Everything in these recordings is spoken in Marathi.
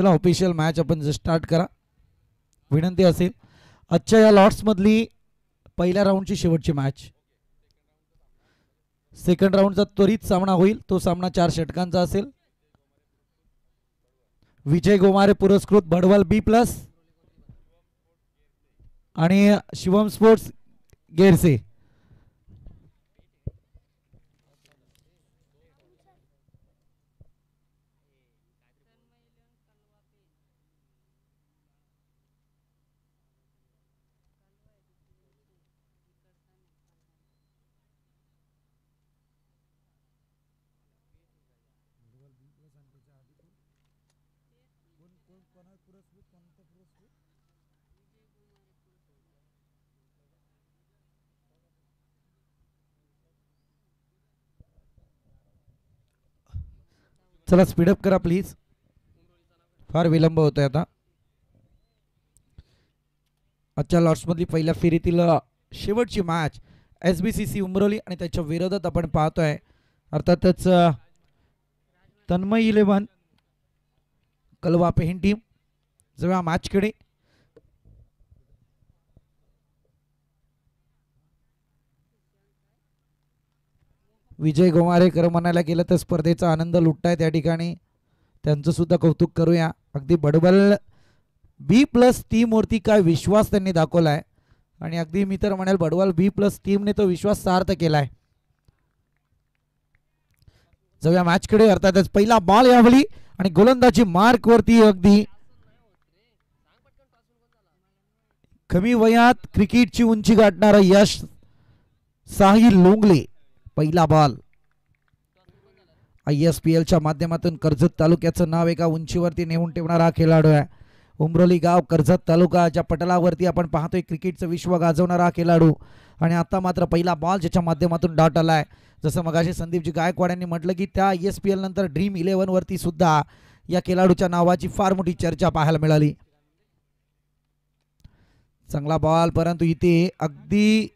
चला ऑफिशियल मॅच आपण स्टार्ट करा. विनंती असेल आजच्या या लॉट्स मधली पहिल्या राऊंडची शेवटची मॅच. सेकंड राऊंडचा त्वरित सामना होईल. तो सामना 4 षटकांचा असेल. विजय गोमारे पुरस्कृत भडवल B+ आणि शिवम स्पोर्ट्स गेरसे. चला स्पीडअप करा प्लीज, फार विलंब होतोय आता. आजच्या लॉट्स मधली पहिल्या फेरीतील शेवटची मॅच SBCC उमरोली आणि त्याच्या विरोधात आपण पाहतोय अर्थातच तन्मय 11 कलवा पेहिन टीम. जेव्हा मॅचकडे विजय गोमारेकर म्हणायला गेलं तर स्पर्धेचा आनंद लुटताय त्या ठिकाणी. त्यांचं सुद्धा कौतुक करूया. अगदी बडबल B+ टीम वरती काय विश्वास त्यांनी दाखवलाय आणि अगदी मी तर म्हणेल बडवाल B+ टीमने तो विश्वास सार्थ केलाय. जाऊया मॅचकडे. अर्थातच पहिला बॉल यावेळी आणि गोलंदाजी मार्क वरती अगदी कमी वयात क्रिकेटची उंची गाठणारा यश साहिल लोंगले. पहिला बॉल. ISPLच्या माध्यमातून कर्जत तालुक्याचं नाव एका उंचीवरती नेऊन ठेवणारा हा खेळाडू आहे. उमरोली गाव कर्जत तालुका ज्या पटलावरती आपण पाहतोय क्रिकेटचं विश्व गाजवणारा हा खेळाडू. आणि आता मात्र पहिला बॉल ज्याच्या माध्यमातून डॉट आलाय. जसं मगाशी संदीपजी गायकवाड यांनी म्हटलं की त्या ISPL नंतर ड्रीम 11 वरती सुद्धा या खेळाडूच्या नावाची फार मोठी चर्चा पाहायला मिळाली. चांगला बॉल, परंतु इथे अगदी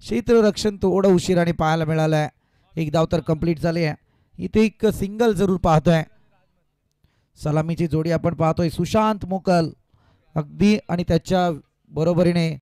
क्षेत्ररक्षण थोडं उशिराने पाहायला मिळालंय. एक धाव तर कंप्लीट झाली आहे. इथे एक सिंगल जरूर पाहतोय. सलामीची जोडी आपण पाहतोय सुशांत मोकल अगदी आणि त्याच्या बरोबरीने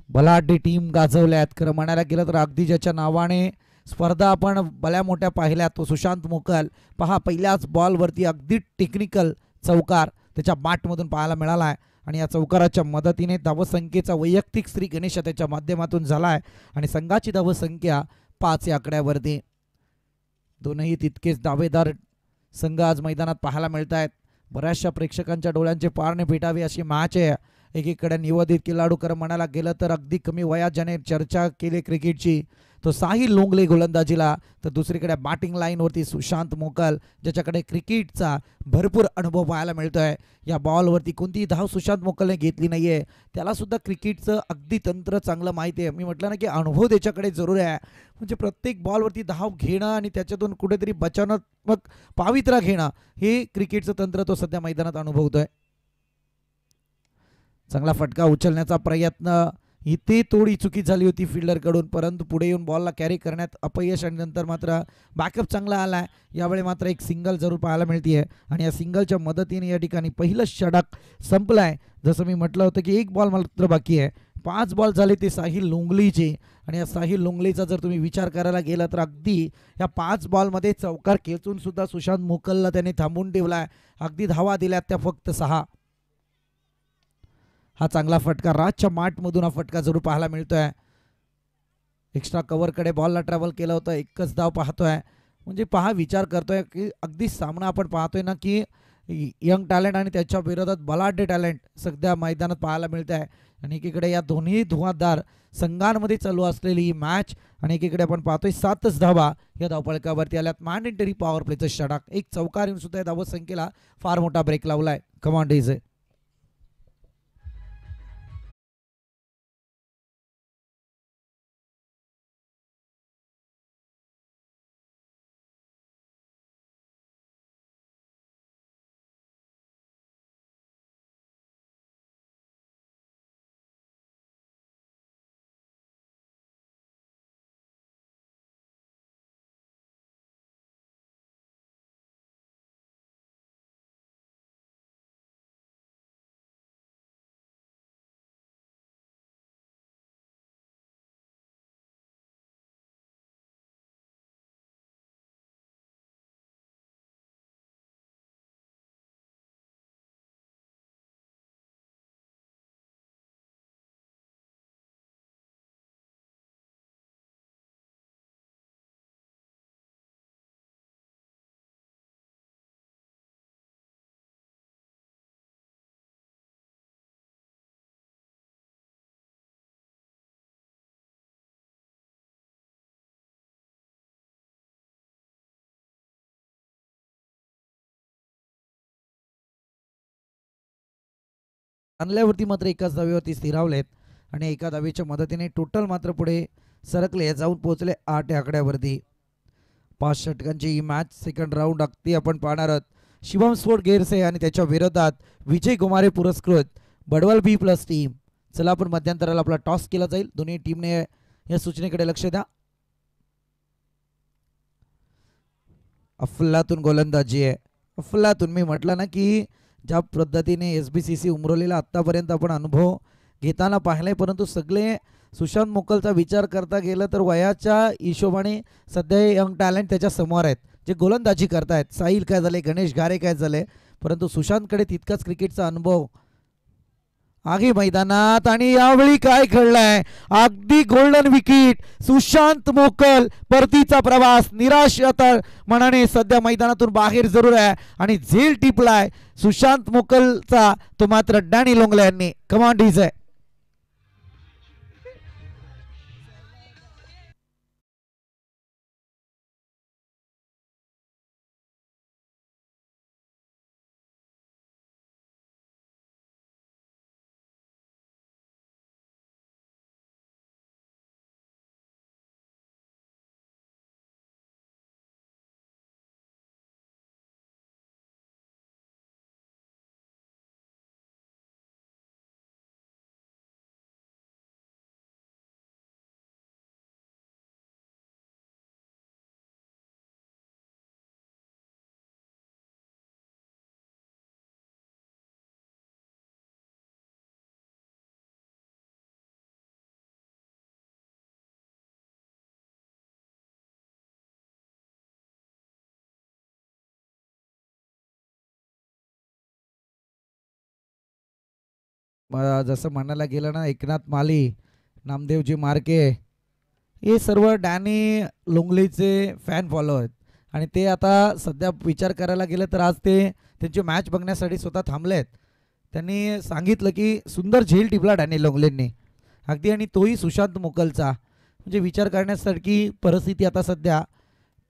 बलाढ्य टीम गाजवल्यात. खरं म्हणायला गेलं तर अगदी ज्याच्या नावाने स्पर्धा आपण भल्या मोठ्या पाहिल्या तो सुशांत मोकल. पहा पहिल्याच बॉलवरती अगदी टेक्निकल चौकार त्याच्या बॅटमधून पाहायला मिळाला आहे आणि या चौकाराच्या मदतीने धावसंख्येचा वैयक्तिक श्री गणेश त्याच्या माध्यमातून झाला आहे आणि संघाची धावसंख्या 5 या आकड्यावरती. दोनही तितकेच दावेदार संघ आज मैदानात पाहायला मिळत आहेत. बऱ्याचशा प्रेक्षकांच्या डोळ्यांचे पारणे भेटावे अशी मॅच आहे. एकीकडे निवदित खेळाडू खरं म्हणायला गेलं तर अगदी कमी वयात ज्याने चर्चा केली क्रिकेटची तो साहिल लोंगले गोलंदाजीला, तर दुसरीकडे बॅटिंग लाईनवरती सुशांत मोकल ज्याच्याकडे क्रिकेटचा भरपूर अनुभव पाहायला मिळतोय. या बॉलवरती कोणतीही धाव सुशांत मोकलने घेतली नाहीये. त्याला सुद्धा क्रिकेटचं अगदी तंत्र चांगलं माहिती आहे. मी म्हटलं ना की अनुभव त्याच्याकडे जरूर आहे. म्हणजे प्रत्येक बॉलवरती धाव घेणं आणि त्याच्यातून कुठेतरी बचावात्मक पावित्र्य घेणं हे क्रिकेटचं तंत्र तो सध्या मैदानात अनुभवतोय. चांगला फटका उचलण्याचा प्रयत्न, इथे थोडी चुकी झाली होती फिल्डरकडून, परंतु पुढे येऊन बॉलला कॅरी करण्यात अपयश आणि नंतर मात्र बॅकअप चांगला आलाय. यावेळी मात्र एक सिंगल जरूर पाहायला मिळते आणि या सिंगलच्या मदतीने या ठिकाणी पहिलं षटक संपलाय. जसं मी म्हटलं होतं की एक बॉल मात्र बाकी आहे. 5 बॉल झाले ते साहिल लोंगलेचे आणि या साहिल लोंगलेचा जर तुम्ही विचार करायला गेला तर अगदी या 5 बॉलमध्ये चौकार खेचून सुद्धा सुशांत मोकलला त्याने थांबून ठेवलाय. अगदी धावा दिल्यात त्या फक्त 6. हा चांगला फटका राजच्या माठमधून हा फटका जरूर पाहायला मिळतोय. एक्स्ट्रा कव्हरकडे बॉलला ट्रॅव्हल केलं होतं. एकच धाव पाहतोय. म्हणजे पहा विचार करतोय की अगदी सामना आपण पाहतोय ना की यंग टॅलेंट आणि त्याच्या विरोधात बलाढ्य टॅलेंट सध्या मैदानात पाहायला मिळत आहे. आणि एकीकडे या दोन्ही धुवाधार संघांमध्ये चालू असलेली ही मॅच आणि एकीकडे आपण पाहतोय 7च धावा या धावफलकावरती आल्यात. मॅन्डेटरी पॉवर प्लेचं षटक, एक चौकार येऊन सुद्धा धावसंख्येला फार मोठा ब्रेक लावलाय. कमांड इज आणल्यावरती मात्र एकाच धावेवरती स्थिरावलेत आणि एका धावेच्या मदतीने टोटल मात्र पुढे सरकले, जाऊन पोहोचले 8 आकड्यावरती. 5 षटकांची ही मॅच सेकंड राऊंड अगदी आपण पाहणार आहोत. शिवम स्पोर्ट गेरसे आणि त्याच्या विरोधात विजय कुमारे पुरस्कृत बडवल बी प्लस टीम. चला आपण मध्यंतराला आपला टॉस केला जाईल. दोन्ही टीमने या सूचनेकडे लक्ष द्या. अफलातून गोलंदाजी आहे. अफलातून मी म्हटलं ना की ज्या पद्धतीने SBCC उमरवलेला आत्तापर्यंत आपण अनुभव घेताना पाहिलाय, परंतु सगळे सुशांत मोकलचा विचार करता गेलं तर वयाच्या हिशोबाने सध्या यंग टॅलेंट त्याच्या समोर आहेत जे गोलंदाजी करतायत. साहिल काय झाले, गणेश घारे काय झाले, परंतु सुशांतकडे तितकाच क्रिकेटचा अनुभव आहे मैदानात. आणि यावेळी काय घडलंय, अगदी गोल्डन विकेट. सुशांत मोकल परतीचा प्रवास निराशतर मनाने सध्या मैदानातून बाहेर जरूर आहे आणि झेल टिपलाय सुशांत मोकलचा तो मात्र डॅनी लोंगले यांनी. कमांड इज आहे. जसं म्हणायला गेलं ना, एकनाथ माली, नामदेवजी मार्के हे सर्व डॅनी लोंगलेचे फॅन फॉलो आहेत आणि ते आता सध्या विचार करायला गेलं तर आज ते त्यांची मॅच बघण्यासाठी स्वतः थांबले आहेत. त्यांनी सांगितलं की सुंदर झेल टिपला डॅनी लोंगलेंनी अगदी, आणि तोही सुशांत मोकलचा. म्हणजे विचार करण्यासारखी परिस्थिती आता सध्या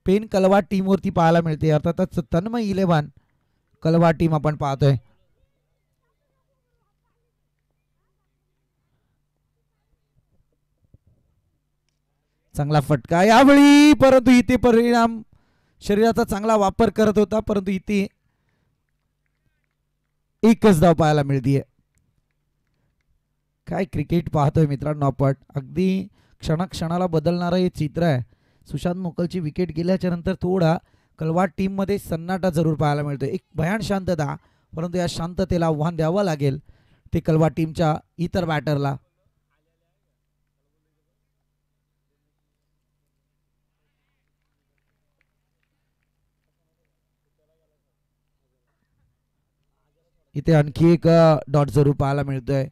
पेन कलवा टीमवरती पाहायला मिळते. अर्थातच तन्मय 11 कलवा टीम आपण पाहतोय. चांगला फटका यावेळी, परंतु इथे परिणाम शरीराचा चांगला वापर करत होता, परंतु इथे एकच धाव पाहायला मिळतीये. काय क्रिकेट पाहतोय मित्रांनो आपण. अगदी क्षणाक्षणाला बदलणारं हे चित्र आहे. सुशांत मोकलची विकेट गेल्याच्या नंतर थोडा कलवाड टीममध्ये सन्नाटा जरूर पाहायला मिळतोय. एक भयान शांतता, परंतु या शांततेला आव्हान द्यावं लागेल ते कलवाड टीमच्या इतर बॅटरला. इथे आणखी एक डॉट जरूर पाहायला मिळतोय.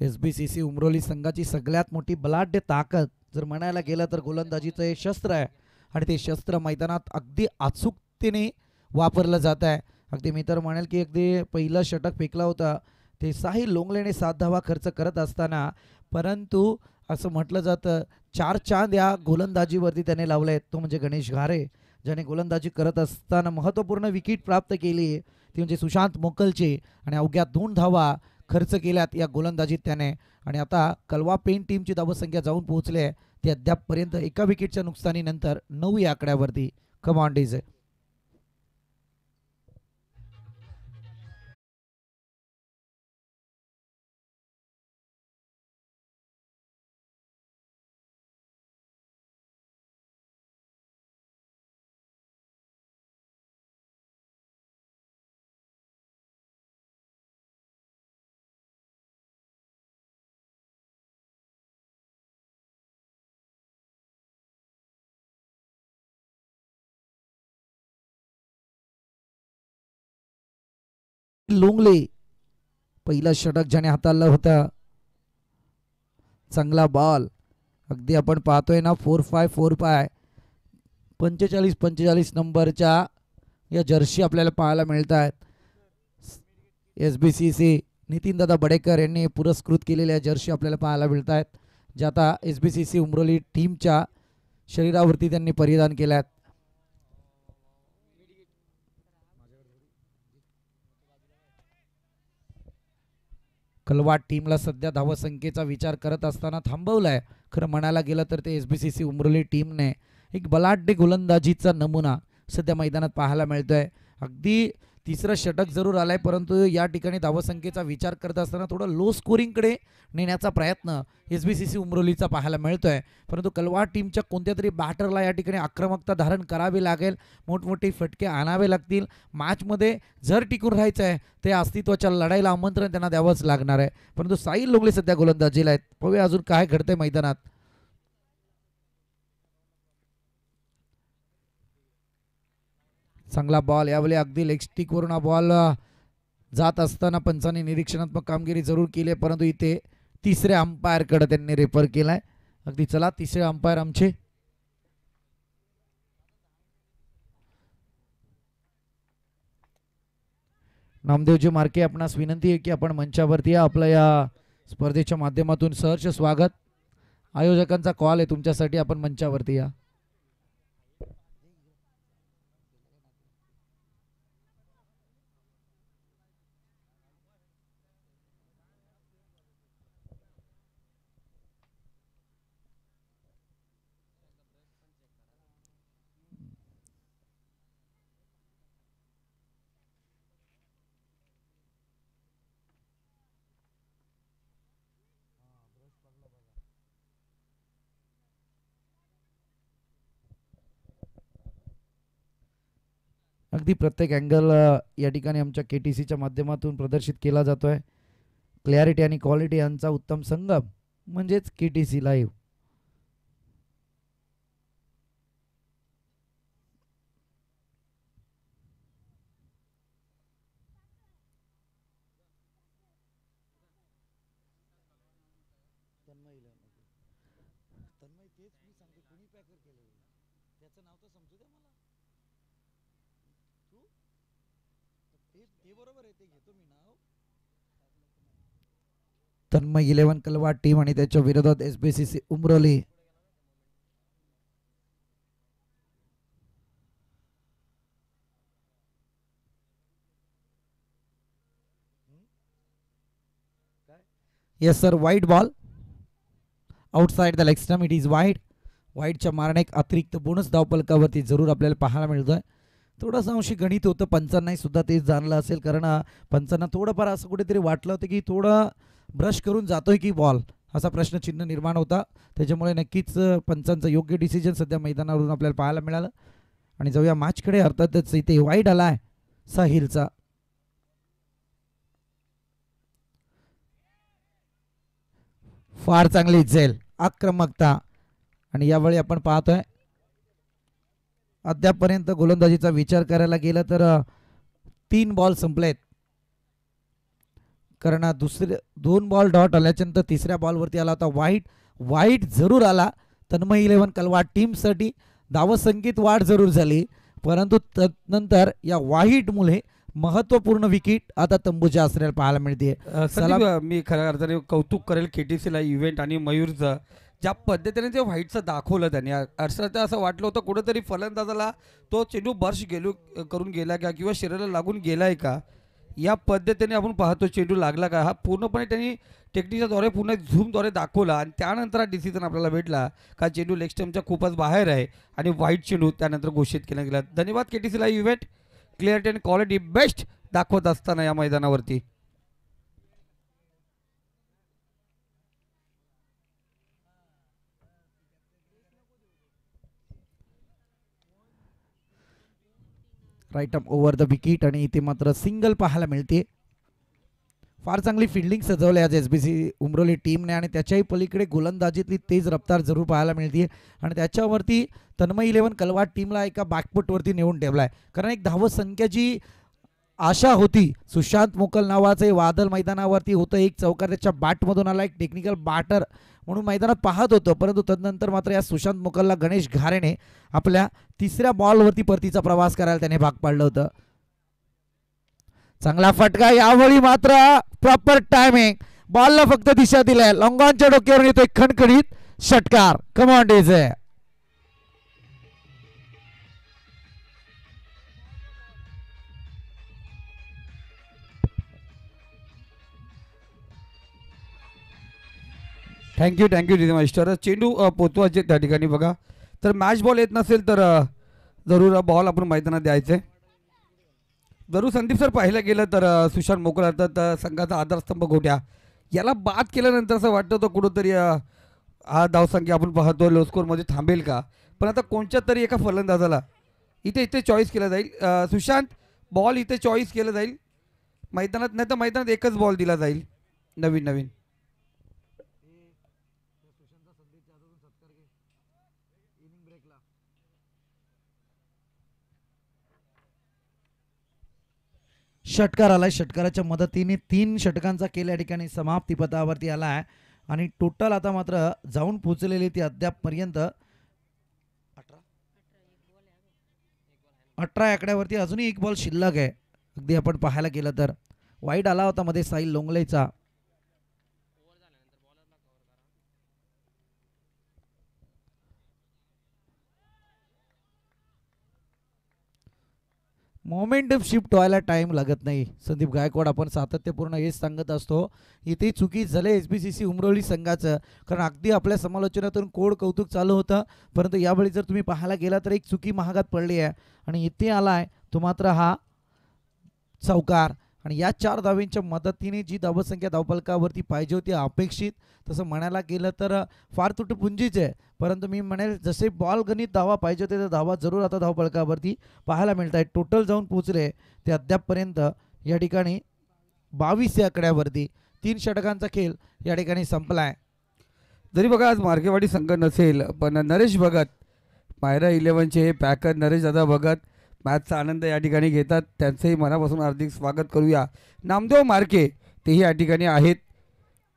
SBCC उमरोली संघाची सगळ्यात मोठी बलाढ्य ताकद जर म्हणायला गेलं तर गोलंदाजीचं हे शस्त्र आहे आणि ते शस्त्र मैदानात अगदी अचूकतेने वापरलं जात आहे. अगदी मी तर म्हणेल की अगदी पहिलं षटक फेकला होता ते साहिल लोंगलेने 7 धावा खर्च करत असताना, परंतु असं म्हटलं जातं 4 चांद या गोलंदाजीवरती त्याने लावले आहेत. तो म्हणजे गणेश घारे, ज्याने गोलंदाजी करत असताना महत्त्वपूर्ण विकेट प्राप्त केली ती म्हणजे सुशांत मोकलची, आणि अवघ्या 2 धावा खर्च केल्यात या गोलंदाजीत त्याने. आणि आता कलवा पेन टीमची धावसंख्या जाऊन पोहोचली आहे ती अद्यापपर्यंत एका विकेटच्या नुकसानीनंतर 9 या आकड्यावरती. कमांड इज आहे. लोंगले पहिलं षटक ज्याने हाताळलं होतं, चांगला बॉल. अगदी आपण पाहतोय ना 4-5 45 नंबरच्या या जर्सी आपल्याला पाहायला मिळत आहेत. SBCC नितीनदादा बडेकर यांनी पुरस्कृत केलेल्या जर्सी आपल्याला पाहायला मिळत आहेत, ज्या आता SBCC उमरोली टीमच्या शरीरावरती त्यांनी परिधान केल्यात. कलवाड टीमला सध्या धावसंख्येचा विचार करत असताना थांबवलाय. खरं म्हणायला गेलं तर ते SBCC उमरोली टीमने एक बलाढ्य गोलंदाजीचा नमुना सध्या मैदानात पाहायला मिळतोय. अगदी तिसरं षटक जरूर आलाय, परंतु या ठिकाणी धावसंख्येचा विचार करत असताना थोडं लो स्कोरिंगकडे नेण्याचा प्रयत्न SBCC उमरोलीचा पाहायला मिळतोय. परंतु कलवाड टीमच्या कोणत्या तरी बॅटरला या ठिकाणी आक्रमकता धारण करावी लागेल, मोठमोठे फटके आणावे लागतील. मॅचमध्ये जर टिकून राहायचं आहे ते अस्तित्वाच्या लढाईला आमंत्रण त्यांना द्यावंच लागणार आहे. परंतु साहिल लोगले सध्या गोलंदाजीला आहेत. पाहूया अजून काय घडतंय मैदानात. चांगला बॉल यावेळी अगदी लेग स्टिकवरून हा बॉल जात असताना पंचांनी निरीक्षणात्मक कामगिरी जरूर केली आहे, परंतु इथे तिसऱ्या अंपायरकडे त्यांनी रेफर केलाय. अगदी चला तिसरे अंपायर आमचे नामदेवजी मार्के, आपणास विनंती आहे की आपण मंचावरती या. आपल्या या स्पर्धेच्या माध्यमातून सहर्ष स्वागत. आयोजकांचा कॉल आहे तुमच्यासाठी, आपण मंचावरती या. अगदी प्रत्येक अँगल या ठिकाणी आमच्या KTCच्या माध्यमातून प्रदर्शित केला जातोय. क्लॅरिटी आणि क्वालिटी यांचा उत्तम संगम म्हणजेच KTC live. Tanmay 11 Kalwad team आणि त्याच्या विरोधात SBCC Umroli. Yes sir, wide ball outside the leg stump. It is wide. वाईडच्या मारणे एक अतिरिक्त बोनस धावपलकावरती जरूर आपल्याला पाहायला मिळतोय. थोडंसं अंशी गणित होतं, पंचांनाही सुद्धा तेच जाणलं असेल, कारण पंचांना थोडंफार असं कुठेतरी वाटलं होतं की थोडं ब्रश करून जातोय की बॉल, असा प्रश्नचिन्ह निर्माण होता. त्याच्यामुळे नक्कीच पंचांचं योग्य डिसिजन सध्या मैदानावरून आपल्याला पाहायला मिळालं. आणि जाऊया मॅचकडे. अर्थातच इथे वाईड आलाय साहिलचा. फार चांगली झेल, आक्रमकता. आणि यावेळी आपण पाहतोय अद्यापपर्यंत गोलंदाजीचा विचार करायला गेलं तर 3 बॉल संपलेत, कारण दुसरे 2 बॉल डॉट आल्याच्यानंतर तिसऱ्या बॉलवरती आला होता वाईट. वाईट जरूर आला तन्मय 11 कलवाड टीमसाठी. धावसंख्येत वाढ जरूर झाली, परंतु त्यानंतर या वाईटमुळे महत्वपूर्ण विकेट आता तंबूच्या आसऱ्याला पाहायला मिळते. मी खऱ्या अर्थाने कौतुक करेल KTCला इव्हेंट आणि मयूरचं, ज्या पद्धतीने ते व्हाईटचं दाखवलं त्यांनी. अर्थात असं वाटलं होतं कुठंतरी फलंदाजाला तो चेंडू बर्श करून गेला का किंवा शरीराला लागून गेलाय का, या पद्धतीने आपण पाहतो चेंडू लागला का. हा पूर्णपणे त्यांनी टेक्निकच्याद्वारे पुन्हा झूमद्वारे दाखवला आणि त्यानंतर हा डिसिजन आपल्याला भेटला का चेंडू लेग स्टंपच्या खूपच बाहेर आहे आणि व्हाईट चेंडू त्यानंतर घोषित केला गेला. धन्यवाद KTCला इव्हेंट. क्लिअरिटी आणि क्वालिटी बेस्ट दाखवत असताना या मैदानावरती. Right up over the wicket आणि इथे मात्र सिंगल पाहायला मिळते. फार चांगली फिल्डिंग सजवली आज SBC उमरोली टीमने आणि त्याच्याही पलीकडे गोलंदाजीतली तेज रफ्तार जरूर पाहायला मिळते. आणि त्याच्यावरती तन्मय 11 कलवाड टीमला एका बॅकफुटवरती नेऊन ठेवलाय, कारण एक धावसंख्याची आशा होती. सुशांत मोकल नावाचे वादळ मैदानावरती होतं, एक चौकार त्याच्या बॅटमधून आला, एक टेक्निकल बॅटर म्हणून मैदानात पाहत होतं, परंतु तदनंतर मात्र या सुशांत मोकलला गणेश घारेने आपल्या तिसऱ्या बॉलवरती परतीचा प्रवास करायला त्याने भाग पाडलं होतं. चांगला फटका यावेळी मात्र प्रॉपर टायमिंग. बॉलला फक्त दिशा दिलाय, लॉंगॉनच्या डोक्यावर येतोय खणखणीत षटकार. कम ऑन डीजे. थँक्यू जिथे मास्टर. चेंडू पोचवायचे त्या ठिकाणी बघा. तर मॅच बॉल येत नसेल तर जरूर बॉल आपण मैदानात द्यायचे. जरूर संदीप सर पाहिलं गेलं तर सुशांत मोकळ अर्थात संघाचा आधारस्तंभ गोट्या याला बाद केल्यानंतर असं वाटतं होतं कुठंतरी हा धावसंख्या आपण पाहतो लो स्कोरमध्ये थांबेल का. पण आता कोणत्या तरी एका फलंदाजाला इथे चॉईस केलं जाईल. सुशांत बॉल इथे चॉईस केलं जाईल मैदानात, नाही तर मैदानात एकच बॉल दिला जाईल नवीन. षटकार आलाय. षटकाराच्या मदतीने 3 षटकांचा केल्या ठिकाणी समाप्ती पथावरती आला आहे आणि टोटल आता मात्र जाऊन पोहोचलेली ती अद्यापपर्यंत 18 आकड्यावरती अजूनही एक बॉल शिल्लक आहे. अगदी आपण पाहायला गेलं तर वाईट आला होता मध्ये साहिल लोंगलेचा. मोमेंटम शिफ्ट व्हायला टाइम लागत नाही. संदीप गायकवाड आपण सातत्यपूर्ण हेच सांगत असतो. इथे चुकी झाले SBCC उमरोली संघाचं, कारण अगदी आपल्या समालोचनातून कोड कौतुक चालू होतं, परंतु यावेळी जर तुम्ही पाहायला गेला तर एक चुकी महागात पडली आहे आणि इथे आलाय तो मात्र हा चौकार. आणि या 4 धावांच्या मदतीने जी धावसंख्या धावफलकावरती पाहिजे होती अपेक्षित तसं म्हणायला गेलं तर फार तुटपुंजीच आहे, परंतु मी म्हणेल जसे बॉल गणित धावा पाहिजे होते त्या धावा जरूर आता धावफलकावरती पाहायला मिळत आहेत. टोटल जाऊन पोचले ते अद्यापपर्यंत या ठिकाणी 22 या आकड्यावरती. 3 षटकांचा खेळ या ठिकाणी संपला आहे. जरी बघा आज मार्केवाडी संघ नसेल पण नरेश भगत मायरा 11चे हे पॅकर नरेश दादा भगत मॅचचा आनंद या ठिकाणी घेतात. त्यांचंही मनापासून हार्दिक स्वागत करूया. नामदेव मार्के तेही या ठिकाणी आहेत.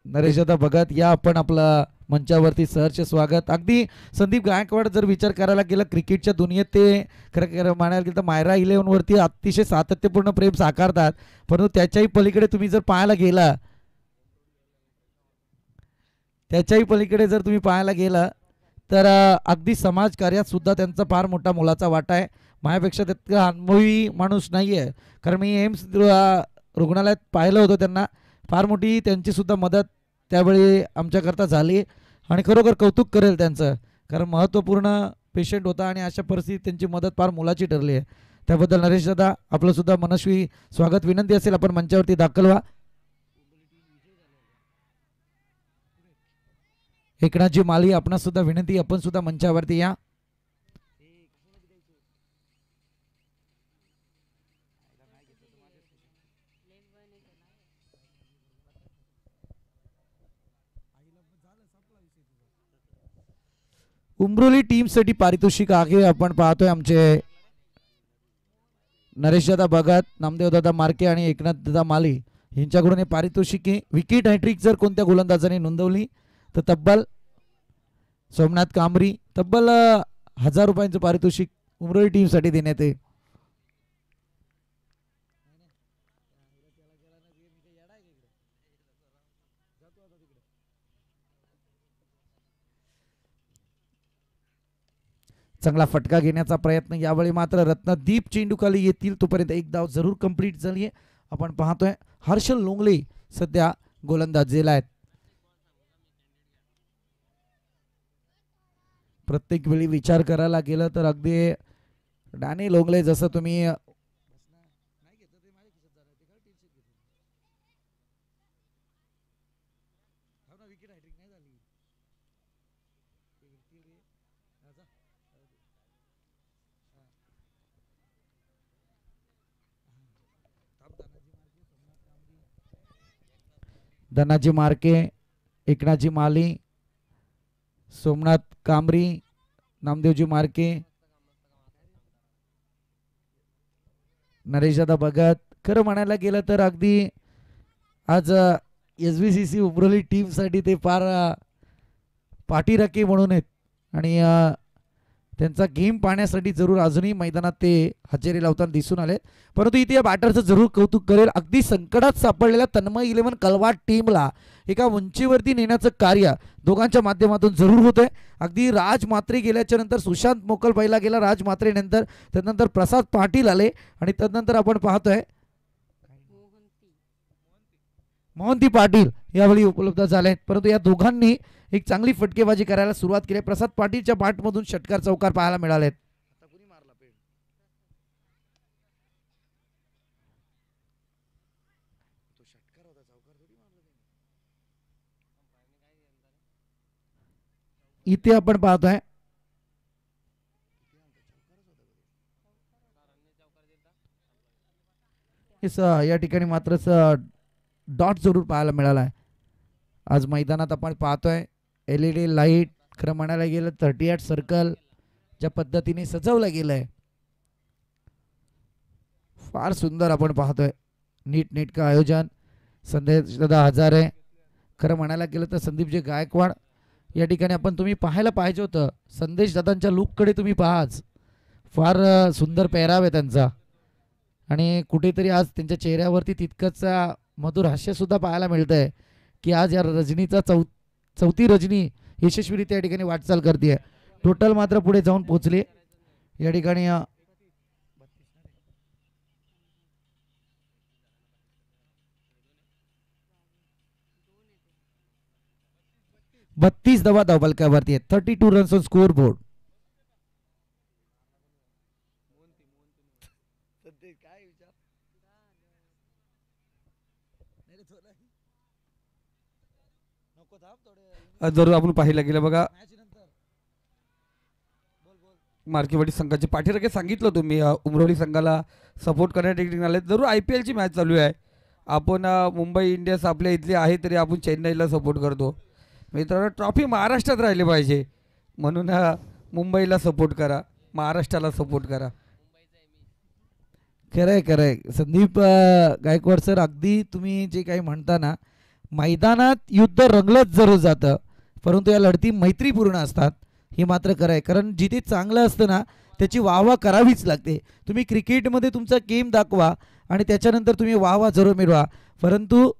नरेश दादा भगत या आपण आपलं मंचावरती सहर्ष स्वागत. अगदी संदीप गायकवाड जर विचार करायला गेला क्रिकेटच्या दुनियेत ते खरं म्हणायला गेलं तर मायरा 11वरती अतिशय सातत्यपूर्ण प्रेम साकारतात, परंतु त्याच्याही पलीकडे तुम्ही जर पाहायला गेला तर अगदी समाजकार्यात सुद्धा त्यांचा फार मोठा मोलाचा वाटा आहे. माझ्यापेक्षा तितका अनुभवी माणूस नाही आहे, कारण मी एम्स रुग्णालयात पाहिलं होतं त्यांना. फार मोठी त्यांची सुद्धा मदत त्यावेळी आमच्याकरता झाली आणि खरोखर कौतुक करेल त्यांचं, कारण महत्त्वपूर्ण पेशंट होता आणि अशा परिस्थितीत त्यांची मदत फार मोलाची ठरली आहे. त्याबद्दल नरेश दादा आपलं सुद्धा मनस्वी स्वागत. विनंती असेल आपण मंचावरती दाखल व्हा. एकनाथजी माली आपणास सुद्धा विनंती, आपण सुद्धा मंचावरती या. उमरोली टीमसाठी पारितोषिक आहे आपण पाहतोय आमचे नरेशदादा भगत, नामदेवदादा मार्के आणि एकनाथदादा माली यांच्याकडून हे पारितोषिक. विकेट हॅट्रिक जर कोणत्या गोलंदाजाने नोंदवली तर तब्बल सोमनाथ कांबरी तब्बल 1000 रुपयांचं पारितोषिक उमरोली टीमसाठी देण्यात येईल. चांगला फटका घेण्याचा प्रयत्न यावेळी मात्र रत्नदीप चेंडूखाली येतील तोपर्यंत एक धाव जरूर कंप्लीट झाली आहे. आपण पाहतोय हर्षल लोंगले सध्या गोलंदाजीला आहेत. प्रत्येक वेळी विचार करायला गेलं तर अगदी डॅनी लोंगले जसं तुम्ही धनाजी मार्के, एकनाथजी माली, सोमनाथ कांबरी, नामदेवजी मार्के, नरेशदादा भगत. खरं म्हणायला गेलं तर अगदी आज SBCC उमरोली टीमसाठी ते फार पाठीराखे म्हणून आहेत आणि त्यांचा गेम पाहण्यासाठी जरूर अजूनही मैदानात ते हजेरी लावताना दिसून आले. परंतु इथे या बॅटरचं जरूर कौतुक करेल. अगदी संकटात सापडलेल्या तन्मय 11 कलवाड टीमला एका उंचीवरती नेण्याचं कार्य दोघांच्या माध्यमातून जरूर होतंय. अगदी राज मात्रे गेल्याच्या नंतर सुशांत मोकल पहिला गेला राज मात्रे नंतर, त्यानंतर प्रसाद पाटील आले आणि त्यानंतर आपण पाहतोय मोहंती पाटील यावेळी उपलब्ध झाले आहेत, परंतु या दोघांनी एक चांगली फटकेबाजी करायला सुरुवात केली. प्रसाद पाटीलच्या बॅटमधून षटकार चौकार पाहायला मिळालेत. इथे आपण पाहतोय या ठिकाणी मात्र डॉट जरूर पाहायला मिळाला आहे. आज मैदानात आपण पाहतोय LED लाईट, खरं म्हणायला गेलं 38 सर्कल ज्या पद्धतीने सजवलं गेलंय फार सुंदर आपण पाहतोय. नीटनेटकं आयोजन. संदेश दादा हजारे, खरं म्हणायला गेलं तर संदीपजी गायकवाड या ठिकाणी आपण तुम्ही पाहायला पाहिजे होतं. संदेश दादांच्या लुककडे तुम्ही पाहाच, फार सुंदर पेहराव आहे त्यांचा आणि कुठेतरी आज त्यांच्या चेहऱ्यावरती तितकंच मधुर हास्य सुद्धा पाहायला मिळतंय की आज या रजनीचा चौथी रजनी यशस्वीरित्या या ठिकाणी वाटचाल करते. टोटल मात्र पुढे जाऊन पोहोचले या ठिकाणी 32 धावा धावफलकावरती आहेत. 32 रन्स ऑन स्कोर बोर्ड. जरूर आपण पाहिलं गेलं बघा मार्केवाडी संघाचे पाठीराखे सांगितलं तुम्ही उमरोली संघाला सपोर्ट करण्यासाठी आले. जरूर IPL ची मॅच चालू आहे. आपण मुंबई इंडियन्स आपल्या इथली आहे तरी आपण चेन्नईला सपोर्ट करतो. मित्रांनो ट्रॉफी महाराष्ट्रात राहिली पाहिजे म्हणून मुंबईला सपोर्ट करा, महाराष्ट्राला सपोर्ट करा. खरंय खरंय संदीप गायकवाड सर, अगदी तुम्ही जे काही म्हणता ना, मैदानात युद्ध रंगलंच जरूर जातं परंतु या लढती मैत्रीपूर्ण असतात हे मात्र खरं आहे. कारण जिथे चांगलं असतं ना त्याची वाहवा करावीच लागते. तुम्ही क्रिकेटमध्ये तुमचा गेम दाखवा आणि त्याच्यानंतर तुम्ही वाहवा जरूर मिळवा, परंतु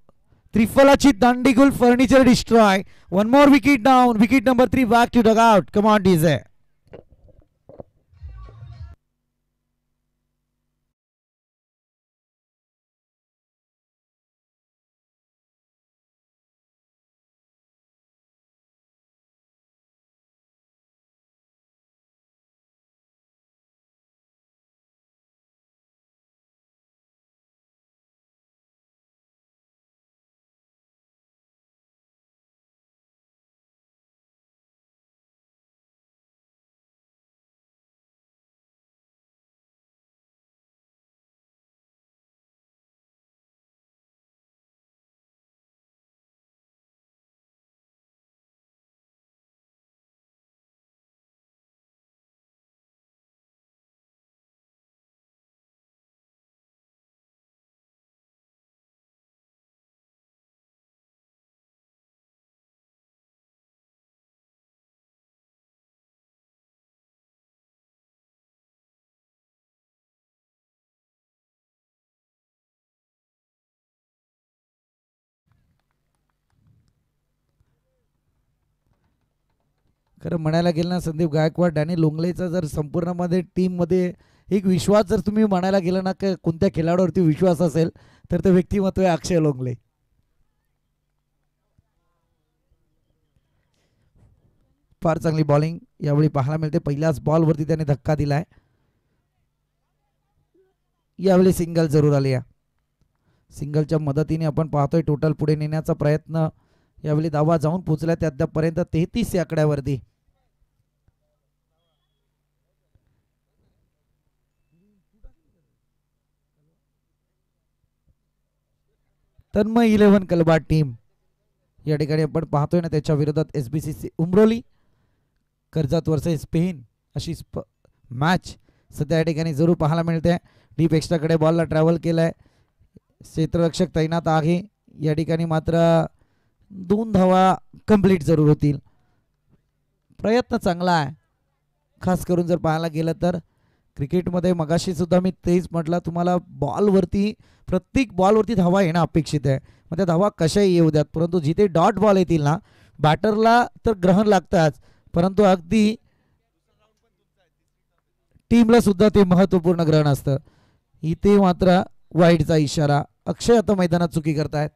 त्रिफलाची दांडीगुल furniture destroy. One more wicket down, wicket number 3 back to dugout. Come on DJ. खरं म्हणायला गेलं ना संदीप गायकवाड आणि लोंगलेचा जर संपूर्ण मध्ये टीममध्ये एक विश्वास जर तुम्ही म्हणायला गेलं ना की कोणत्या खेळाडूवरती विश्वास असेल तर ते व्यक्तिमत्व आहे अक्षय लोंगले. फार चांगली बॉलिंग यावेळी पाहायला मिळते. पहिल्याच बॉलवरती त्याने धक्का दिलाय. यावेळी सिंगल जरूर आली आहे. सिंगलच्या मदतीने आपण पाहतोय टोटल पुढे नेण्याचा प्रयत्न यावेळी धावा जाऊन पोहोचला अद्यापर्यंत 33 या आकड्यावरती. तन्मय 11 कलबाड टीम या ठिकाणी आपण पाहतोय ना त्याच्या विरोधात SBCC Umroli, Karjat versus Spain अशी मॅच सध्या या ठिकाणी जरूर पाहायला मिळते. डीप एक्स्ट्राकडे बॉलला ट्रॅव्हल केलाय. क्षेत्ररक्षक तैनात आहे या ठिकाणी मात्र 2 धावा कंप्लीट जरूर होतील. प्रयत्न चांगला आहे खास करून जर पाहायला गेलं तर क्रिकेटमध्ये मगाशी सुद्धा मी तेच म्हटलं तुम्हाला बॉलवरती प्रत्येक बॉलवरती धावा येणं अपेक्षित आहे. मग त्या धावा कशाही येऊ द्यात परंतु जिथे डॉट बॉल येतील ना बॅटरला तर ग्रहण लागताच परंतु अगदी टीमला सुद्धा ते महत्त्वपूर्ण ग्रहण असतं. इथे मात्र वाईडचा इशारा. अक्षय आता मैदानात चुकी करतायत.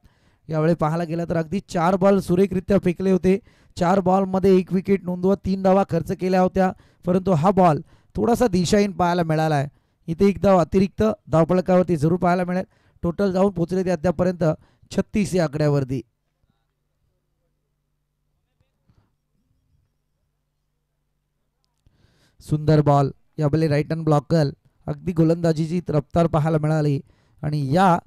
यावेळी पाहायला गेलं तर अगदी 4 बॉल सुरेखरित्या फेकले होते. 4 बॉलमध्ये 1 विकेट नोंदवत 3 धावा खर्च केल्या होत्या, परंतु हा बॉल थोडासा दिशाहीन पाहायला मिळाला आहे. इथे एक धाव अतिरिक्त धावफलकावरती जरूर पाहायला मिळेल. टोटल जाऊन पोहोचले ते अद्यापर्यंत 36 या आकड्यावरती. सुंदर बॉल यावेळी राईट हँड ब्लॉकर, अगदी गोलंदाजीची रफ्तार पाहायला मिळाली आणि या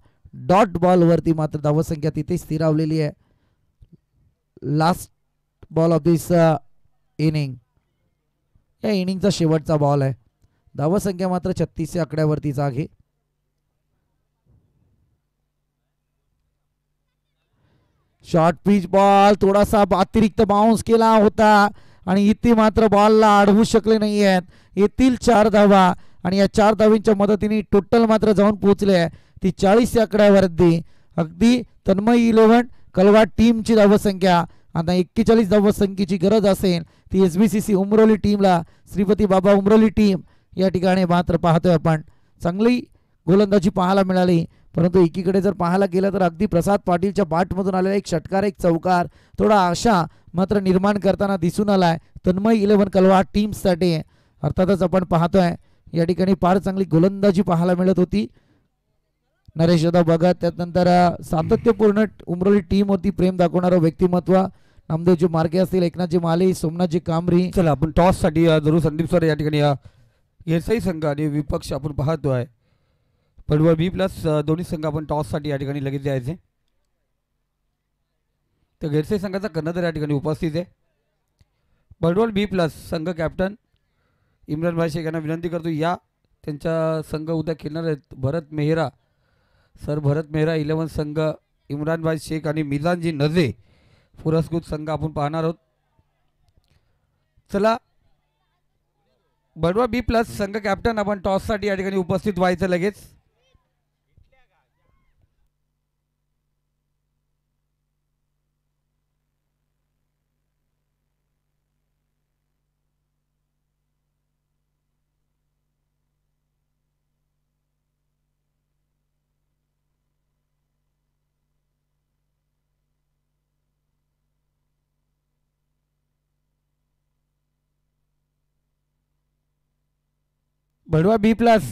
डॉट बॉलवरती मात्र धावसंख्या तिथे स्थिरावलेली आहे. Last ball of this inning, या इनिंगचा शेवटचा बॉल आहे. धावसंख्या मात्र 36 आकड्यावरतीच आहे. शॉर्ट पिच बॉल थोडासा अतिरिक्त बाउन्स केला होता आणि इथे मात्र बॉलला अडवू शकले नाही आहेत. येथील 4 धावा आणि या 4 धावींच्या मदतीने टोटल मात्र जाऊन पोहोचले आहे ती 40 आकड्यावरती. अगदी तन्मय 11 कलवा टीमची धावसंख्या आता 41 धावसंख्येची गरज असेल ती SBCC उमरोली टीमला. श्रीपती बाबा उमरोली टीम या ठिकाणी मात्र पाहतोय आपण चांगली गोलंदाजी पाहायला मिळाली, परंतु एकीकडे जर पाहायला गेलं तर अगदी प्रसाद पाटीलच्या बॅटमधून आलेला एक षटकार एक चौकार थोडा आशा मात्र निर्माण करताना दिसून आलाय तन्मय 11 कलवा टीमसाठी. अर्थातच आपण पाहतोय या ठिकाणी फार चांगली गोलंदाजी पाहायला मिळत होती. नरेश यादव भगत, त्यानंतर सातत्यपूर्ण उमरोली टीम होती, प्रेम दाखवणारं व्यक्तिमत्व नामदेवजी मार्गे असतील, एकनाथजी माली, सोमनाथजी कांबरी. चला आपण टॉस साठी जरूर संदीप सर या ठिकाणी येसाई संघ आणि विपक्ष आपण पाहतोय पडवळ B प्लस दोन्ही संघ आपण टॉस साठी या ठिकाणी लगेच जायचे. तर गैरसई संघाचा कर्णधार या ठिकाणी उपस्थित आहे. पडवळ B प्लस संघ कॅप्टन इम्रान भाई शेख यांना विनंती करतो या त्यांचा संघ उद्या खेळणार आहेत भरत मेहरा सर. भरत मेहरा 11 संघ इम्रान भाई शेख आणि मिजानजी नजे पुरस्कृत संघ आपण पाहणार आहोत. चला बडवा B प्लस संघ कॅप्टन आपण टॉस साठी या ठिकाणी उपस्थित व्हायचं लगेच. बडवा B प्लस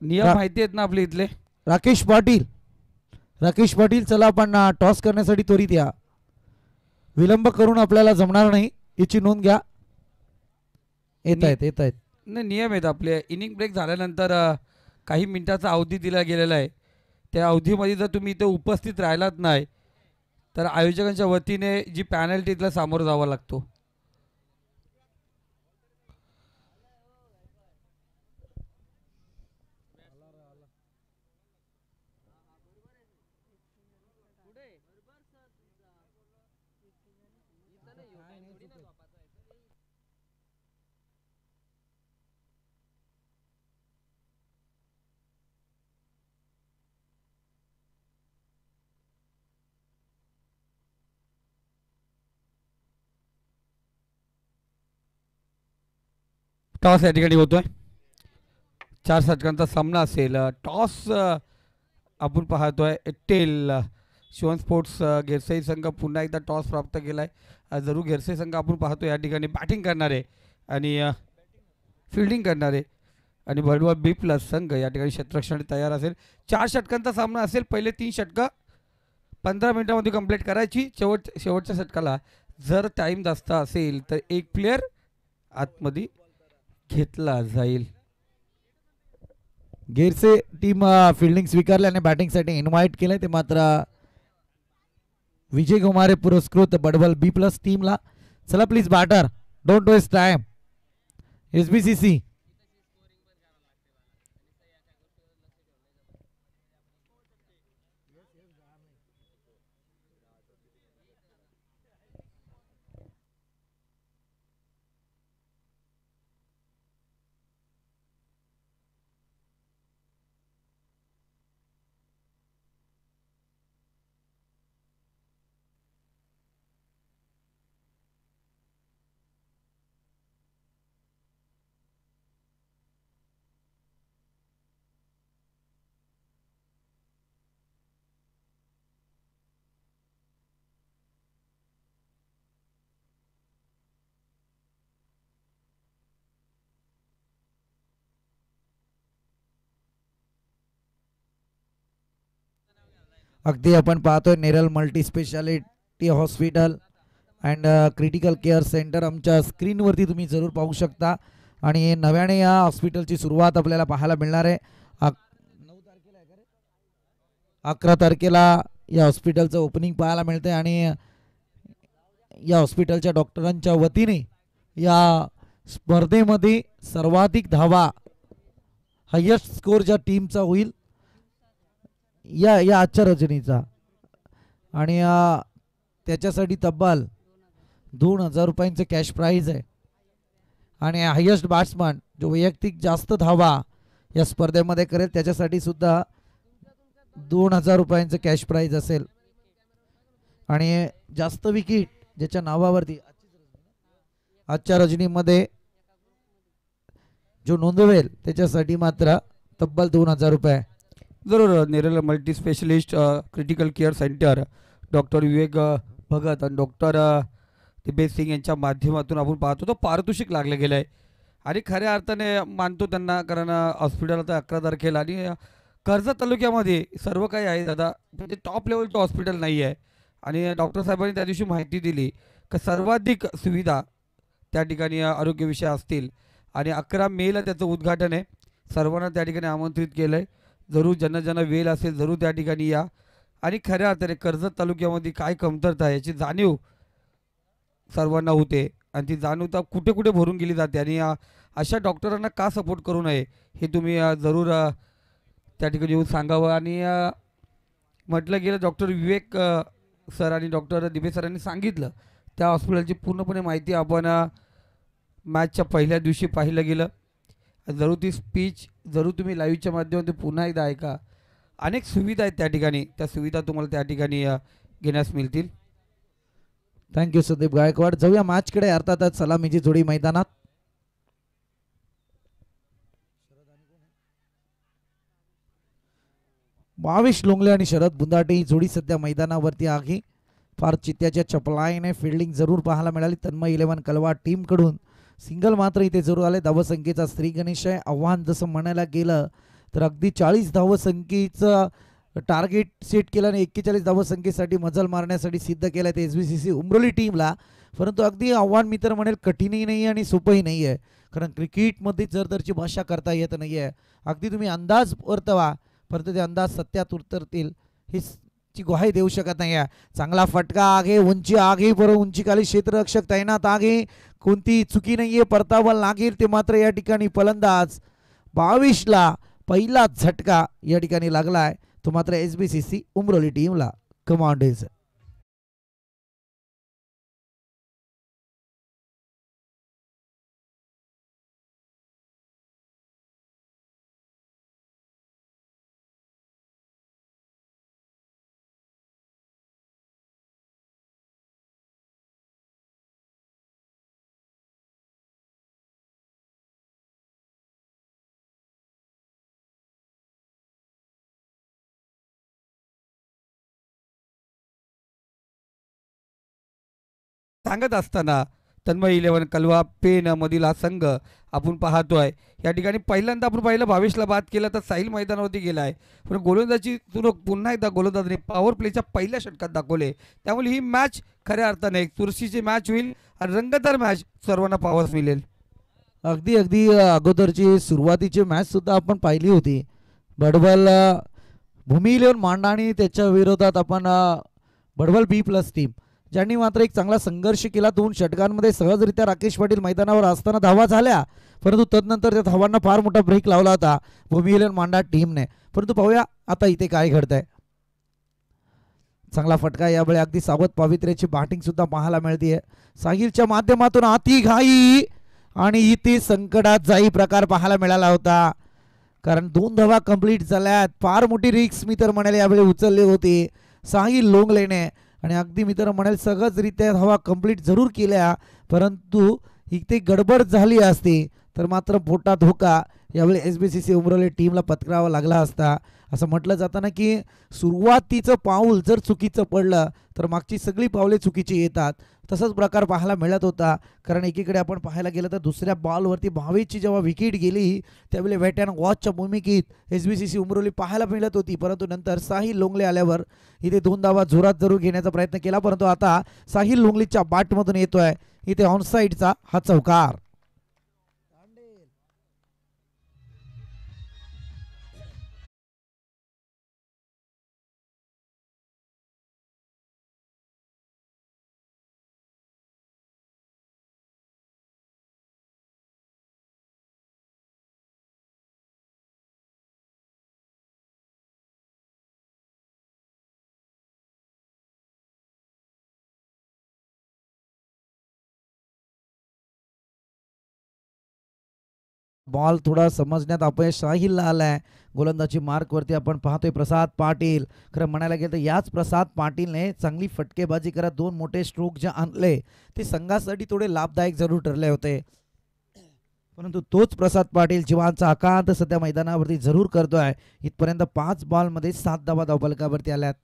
नियम माहिती आहेत ना आपले इथले. राकेश पाटील, राकेश पाटील चला आपण टॉस करण्यासाठी त्वरित या. विलंब करून आपल्याला जमणार नाही याची नोंद घ्या. येत आहेत नाही नियम आहेत आपले. इनिंग ब्रेक झाल्यानंतर काही मिनिटाचा अवधी दिला गेलेला आहे. त्या अवधीमध्ये जर तुम्ही इथे उपस्थित राहिलात नाही तर आयोजकांच्या वतीने जी पॅनल्टी तिला सामोरं जावं लागतो. टॉस या ठिकाणी होतोय. 4 षटकांचा सामना असेल. टॉस आपण पाहतोय टेल शिवम स्पोर्ट्स गेरसई संघ पुन्हा एकदा टॉस प्राप्त केलाय. जरूर गेरसई संघ आपण पाहतो या ठिकाणी बॅटिंग करणारे आणि फिल्डिंग करणारे आणि बडवा B प्लस संघ या ठिकाणी क्षेत्ररक्षण तयार असेल. 4 षटकांचा सामना असेल. पहिले 3 षटकं 15 मिनिटांमध्ये कंप्लीट करायची. शेवटच्या षटकाला जर टाइम जास्त असेल तर एक प्लेयर आतमध्ये घेतला जाईल. गेरसे टीम फिल्डिंग स्वीकारल्याने बॅटिंगसाठी इन्व्हाइट केलंय ते मात्र विजय कुमारे पुरस्कृत बडवल B प्लस टीमला. चला please batter don't waste time. SBCC अगदी आपण पाहतोय Neral multi speciality hospital and critical care centre आमच्या स्क्रीनवरती तुम्ही जरूर पाहू शकता. आणि नव्याने या हॉस्पिटलची सुरुवात आपल्याला पाहायला मिळणार आहे. 11 तारखेला या हॉस्पिटलचं ओपनिंग पाहायला मिळते आणि या हॉस्पिटलच्या डॉक्टरांच्या वतीने या स्पर्धेमध्ये सर्वाधिक धावा हायेस्ट स्कोर ज्या टीमचा होईल या आजच्या रजनीचा, आणि त्याच्यासाठी तब्बल 2000 रुपयांचं कॅश प्राईज आहे. आणि हायेस्ट बॅट्समन जो वैयक्तिक जास्त धावा या स्पर्धेमध्ये करेल त्याच्यासाठी सुद्धा 2000 रुपयांचं कॅश प्राईज असेल. आणि जास्त विकेट ज्याच्या नावावरती आजच्या रजनीमध्ये जो नोंदवेल त्याच्यासाठी मात्र तब्बल 2000 रुपये. जरूर Neral multi specialist critical care centre doctor Vivek Bhagat आणि डॉक्टर दिपेश सिंग यांच्या माध्यमातून आपण पाहतो तो पारितोषिक लागलं गेलं आहे. आणि खऱ्या अर्थाने मानतो त्यांना, कारण हॉस्पिटल आता 11 तारखेला आणि कर्जत तालुक्यामध्ये सर्व काही आहे दादा, म्हणजे टॉप लेवलचं हॉस्पिटल नाही आहे. आणि डॉक्टर साहेबांनी त्या दिवशी माहिती दिली की सर्वाधिक सुविधा त्या ठिकाणी आरोग्यविषय असतील. आणि 11 मेला त्याचं उद्घाटन आहे. सर्वांना त्या ठिकाणी आमंत्रित केलं आहे. जरूर ज्यांना ज्यांना वेळ असेल जरूर त्या ठिकाणी या. आणि खऱ्या अर्थाने कर्जत तालुक्यामध्ये काय कमतरता आहे याची जाणीव सर्वांना होते आणि ती जाणीवता कुठे कुठे भरून गेली जाते. आणि अशा डॉक्टरांना का सपोर्ट करू नये हे तुम्ही जरूर त्या ठिकाणी येऊन सांगावं. आणि म्हटलं गेलं डॉक्टर विवेक सर आणि डॉक्टर दिपेश सरांनी सांगितलं त्या हॉस्पिटलची पूर्णपणे माहिती आपण मॅचच्या पहिल्या दिवशी पाहिलं गेलं. जरूर ती स्पीच जरूर तुम्ही लाईव्हच्या माध्यमातून पुन्हा एकदा ऐका. अनेक सुविधा आहेत त्या ठिकाणी, त्या सुविधा तुम्हाला त्या ठिकाणी घेण्यास मिळतील. थँक्यू सुदीप गायकवाड. जाऊया मॅचकडे. अर्थातच सलामीची जोडी मैदानात. भावेश लोंगले आणि शरद बुंदाटे ही जोडी सध्या मैदानावरती आहे. फार चित्त्याच्या चपलाईने फिल्डिंग जरूर पाहायला मिळाली तन्मय 11 कलवा टीमकडून. सिंगल मात्र इथे जरूर आले. धावसंख्येचा स्त्री गणेश आहे. आव्हान जसं म्हणायला गेलं तर अगदी 40 धावसंख्येचं टार्गेट सेट केलं आणि 41 धावसंख्येसाठी मजल मारण्यासाठी सिद्ध केलं ते SBCC उमरोली टीमला. परंतु अगदी आव्हान मी तर म्हणेल कठीणही नाही आणि सोपंही नाही आहे, कारण क्रिकेटमध्ये जरदरची भाषा करता येत नाही आहे. अगदी तुम्ही अंदाज वर्तवा परंतु ते अंदाज सत्यात उतरतील ही ची ग्वाही देऊ शकत नाही आहे. चांगला फटका आगे, उंची आगे, बरं उंचीखाली क्षेत्ररक्षक तैनात आगे, कोणती चुकी नाही आहे, परतावा लागेल ते मात्र या ठिकाणी फलंदाज 22ला पहिला झटका या ठिकाणी लागलाय तो मात्र SBCC उमरोली टीमला. कमांडर्स सांगत असताना तन्मय 11 कलवा पेन मधील हा संघ आपण पाहतोय. या ठिकाणी पहिल्यांदा आपण पाहिलं 22ला बाद केला तर साहिल मैदानावरती गेला आहे, पण गोलंदाजी तुला पुन्हा एकदा गोलंदाजाने पॉवर प्लेच्या पहिल्या षटकात दाखवले. त्यामुळे ही मॅच खऱ्या अर्थाने एक चुरशीची मॅच होईल आणि रंगतदार मॅच सर्वांना पाहावयास मिळेल. अगदी अगदी अगोदरची सुरुवातीची मॅच सुद्धा आपण पाहिली होती. बडबल भूमी 11 मांडा आणि त्याच्या विरोधात आपण बडबल B+ टीम ज्यांनी मात्र एक चांगला संघर्ष केला. 2 षटकांमध्ये सहजरित्या राकेश पाटील मैदानावर असताना धावा झाल्या, परंतु तदनंतर त्या धावांना फार मोठा ब्रेक लावला होता भूमी 11 मांडा टीमने. परंतु पाहूया आता इथे काय घडतंय. चांगला फटका यावेळी अगदी सावध पवित्र्याची बॅटिंग सुद्धा पाहायला मिळते. साहिलच्या माध्यमातून आती घाई आणि इथे संकटात जाई प्रकार पाहायला मिळाला होता, कारण 2 धावा कंप्लीट झाल्यात. फार मोठी रिक्स मी तर म्हणाले यावेळी उचलली होती साहिल लोंगलेने आणि अगदी मी तर म्हणेल सहजरित्या धावा कंप्लीट जरूर केल्या, परंतु इथे गडबड झाली असती तर मात्र मोठा धोका यावेळी SBCC उमरोली टीमला पत्करावा लागला असता. असं म्हटलं जातं ना की सुरुवातीचं पाऊल जर चुकीचं पडलं तर मागची सगळी पावले चुकीची येतात. तसंच प्रकार पाहायला मिळत होता. कारण एकीकडे आपण पाहायला गेलं तर दुसऱ्या बॉलवरती भावेची जेव्हा विकेट गेली त्यावेळी वेट अँड वॉचच्या भूमिकेत SBCC उमरोली पाहायला मिळत होती. परंतु नंतर साहिल लोंगले आल्यावर इथे 2 धावा जोरात जरूर घेण्याचा प्रयत्न केला, परंतु आता साहिल लोंगलेच्या बॅटमधून येतोय इथे ऑनसाईडचा हा चौकार. बॉल थोडा समजण्यात अपयश साहिलला आलाय. गोलंदाजी मार्कवरती आपण पाहतोय प्रसाद पाटील. खरं म्हणायला गेलं तर याच प्रसाद पाटीलने चांगली फटकेबाजी करत 2 मोठे स्ट्रोक जे आणले ते संघासाठी थोडे लाभदायक जरूर ठरले होते. परंतु तोच प्रसाद पाटील जीवांचा आकांत सध्या मैदानावरती जरूर करतोय. इथपर्यंत 5 बॉलमध्ये 7 धावा धावफलकावरती आल्यात.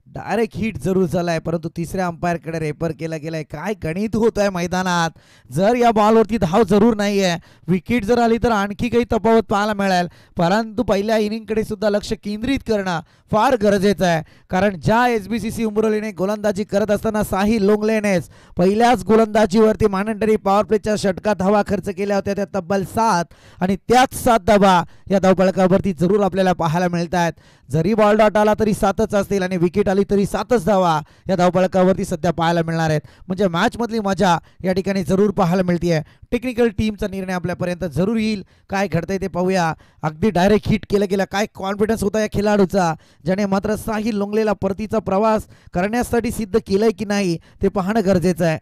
डायरेक्ट हिट जरूर झालाय, परंतु तिसऱ्या अंपायरकडे रेफर केला गेलाय. काय गणित होत आहे मैदानात. जर या बॉलवरती धाव जरूर नाहीये, विकेट जर आली तर आणखी काही तफावत पाहायला मिळेल. परंतु पहिल्या इनिंगकडे सुद्धा लक्ष केंद्रित करणं फार गरजेचं आहे. कारण ज्या SBCC उमरोलीने गोलंदाजी करत असताना साहिल लोंगलेनेच पहिल्याच गोलंदाजीवरती मॅन्डेटरी पॉवर प्लेच्या षटकात धावा खर्च केल्या होत्या, त्या तब्बल 7 आणि त्याच 7 धावा या धावफलकावरती जरूर आपल्याला पाहायला मिळत आहेत. जरी बॉल डॉट आला तरी 7च असतील आणि विकेट आली तरी 7च धावा या धावफलकावरती सध्या पाहायला मिळणार आहेत. म्हणजे मॅचमधली मजा या ठिकाणी जरूर पाहायला मिळते. टेक्निकल टीमचा निर्णय आपल्यापर्यंत जरूर येईल. काय घडतंय ते पाहूया. अगदी डायरेक्ट हिट केलं गेलं. काय कॉन्फिडन्स होता या खेळाडूचा, ज्याने मात्र साहिल लोंगलेला परतीचा प्रवास करण्यासाठी सिद्ध केलंय की नाही ते पाहणं गरजेचं आहे.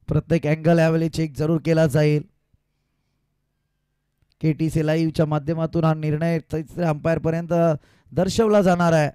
प्रत्येक अँगल यावेळी चेक जरूर केला जाईल. KTC लाईव्हच्या माध्यमातून हा निर्णय तिसऱ्या अंपायर पर्यंत दर्शवला जाणार आहे.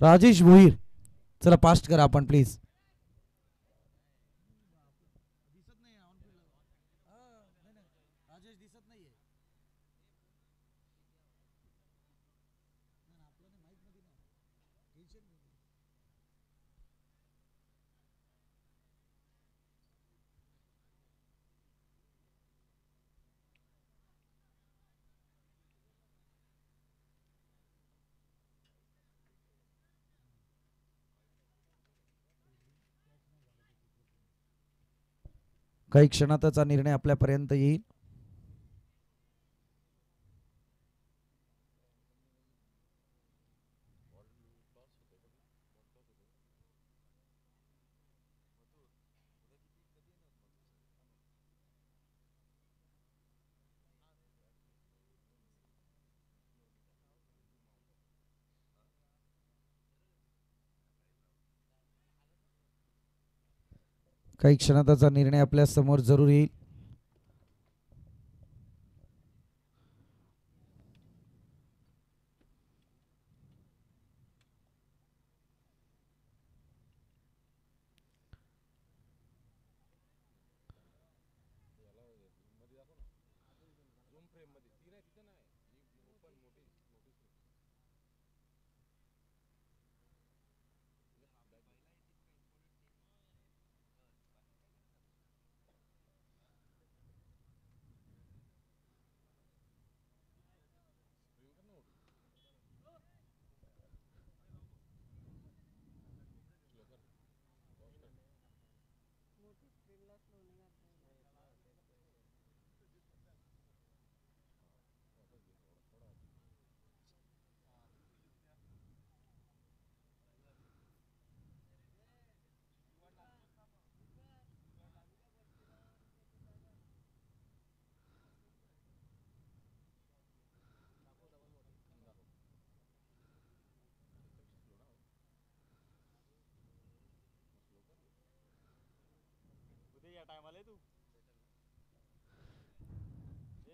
राजेश भोईर, चला पास्ट करा आपण प्लीज. काही क्षणातच हा निर्णय आपल्यापर्यंत येईल. काही क्षणातच हा निर्णय आपल्या समोर जरूर येईल.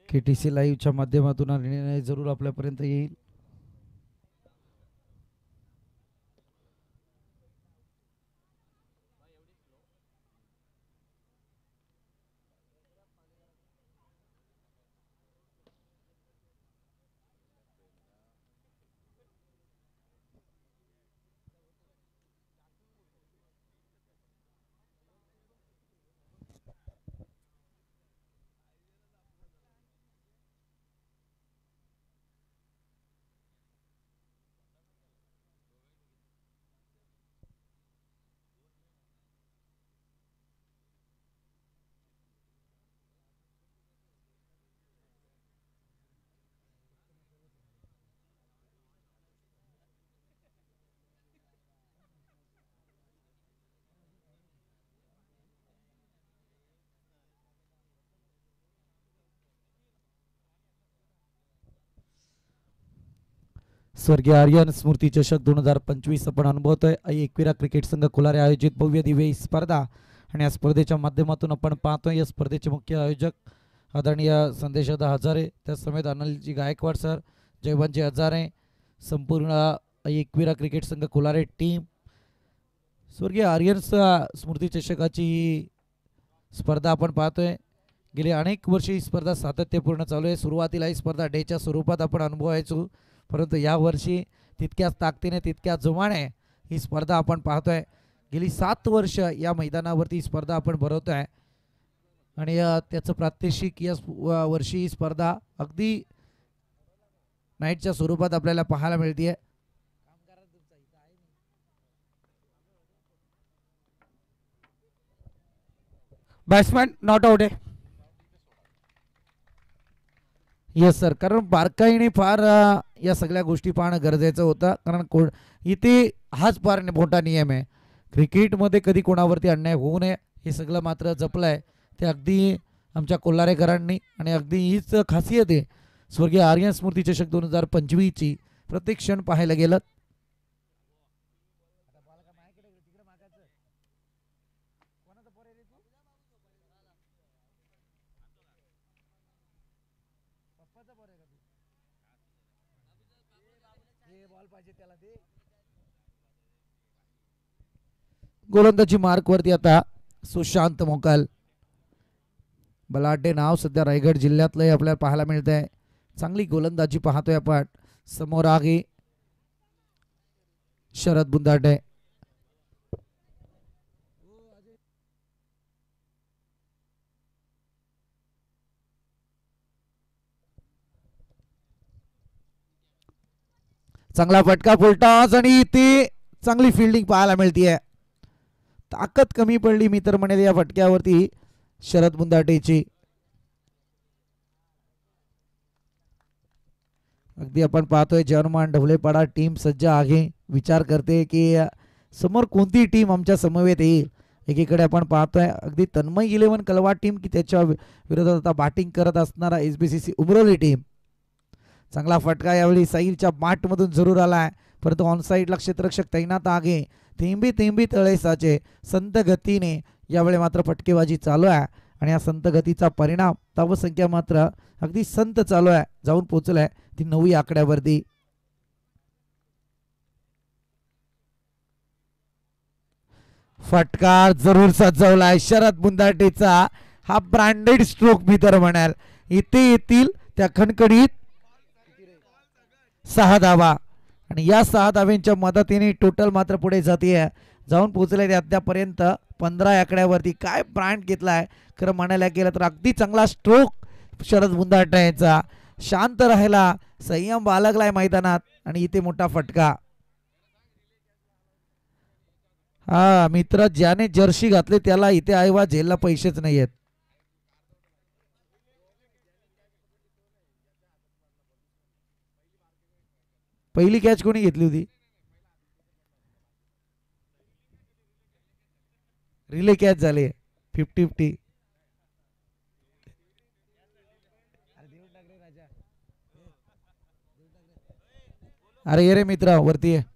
KTC लाईव्हच्या माध्यमातून हा निर्णय जरूर आपल्यापर्यंत येईल. स्वर्गीय आर्यन स्मृती चषक 2025 आपण अनुभवतोय. एकविरा क्रिकेट संघ कोलारे आयोजित भव्य दिव्य ही स्पर्धा आणि या स्पर्धेच्या माध्यमातून आपण पाहतोय या स्पर्धेचे मुख्य आयोजक आदरणीय संदेशदा हजारे, त्या समेत अनिलजी गायकवाड सर, जयवंतजी हजारे, संपूर्ण एकविरा क्रिकेट संघ कोलारे टीम. स्वर्गीय आर्यन स्मृती चषकाची ही स्पर्धा आपण पाहतोय. गेली अनेक वर्षे ही स्पर्धा सातत्यपूर्ण चालू आहे. सुरुवातीला ही स्पर्धा डेच्या स्वरूपात आपण अनुभवायचो, परंतु यावर्षी तितक्याच ताकदीने तितक्या जोमाने ही स्पर्धा आपण पाहतोय. गेली 7 वर्ष या मैदानावरती ही स्पर्धा आपण भरवतोय आणि त्याचं प्रात्यक्षिक या वर्षी ही स्पर्धा अगदी नाईटच्या स्वरूपात आपल्याला पाहायला मिळते. बॅट्समॅन नॉट आउट आहे. येस सर, कारण बारकाईने फार या सगळ्या गोष्टी पाहणं गरजेचं होतं, कारण इथे हाच फार मोठा नियम आहे. क्रिकेटमध्ये कधी कोणावरती अन्याय होऊ नये हे सगळं मात्र जपलं आहे ते अगदी आमच्या कोल्हारेकरांनी, आणि अगदी हीच खासियत आहे स्वर्गीय आर्यन स्मृती चषक 2025ची. प्रत्येक क्षण पाहायला गेलं गोलंदाजी मार्क वरती आता सुशांत मोकाल. बलाढ्य नाव सध्या रायगड जिल्ह्यातलं आपल्याला पाहायला मिळत आहे. चांगली गोलंदाजी पाहतोय आपण. समोर आहे शरद बुंदाटे. चांगला फटका फुलटॉस आणि ती चांगली फिल्डिंग पाहायला मिळतीये. ताकद कमी पडली मी तर म्हणेल या फटक्यावरती शरद बुंदाटेची. अगदी आपण पाहतोय जर्मन ढवलेपाडा टीम सज्ज आहे, विचार करते की समोर कोणती टीम आमच्या समवेत येईल. एकीकडे आपण पाहतोय अगदी तन्मय 11 कलवा टीम की त्याच्या विरोधात आता बॅटिंग करत असणारा SBCC उमरोली टीम. चांगला फटका यावेळी साईलच्या माठमधून जरूर आलाय, परंतु ऑनसाईडला क्षेत्ररक्षक तैनात आहे. थेंबी थेंबी तळे साचे. संत गतीने यावेळी मात्र फटकेबाजी चालू आहे आणि या संत गतीचा परिणाम धावसंख्या मात्र अगदी संत चालू आहे, जाऊन पोहोचलाय ती 9 आकड्यावरती. फटका जरूर सजवलाय शरद बुंदाटेचा. हा ब्रँडेड स्ट्रोक मी तर म्हणाल. इथे येतील त्या खणखणीत 6 धावा आणि या 6 धाव्यांच्या मदतीने टोटल मात्र पुढे जाऊन पोहोचले ते अद्यापर्यंत 15 आकड्यावरती. काय ब्रँड घेतलाय खरं म्हणायला गेलं तर अगदी चांगला स्ट्रोक शरद बुंधाटे यांचा. शांत राहायला संयम बाळगलाय मैदानात आणि इथे मोठा फटका. हा मित्र, ज्याने जर्सी घातले त्याला इथे आयवा झेलला पैसेच नाही आहेत. पहिली कॅच कोणी घेतली होती? रिले कॅच झाली 50-50. अरे ये रे मित्र वरती आहे.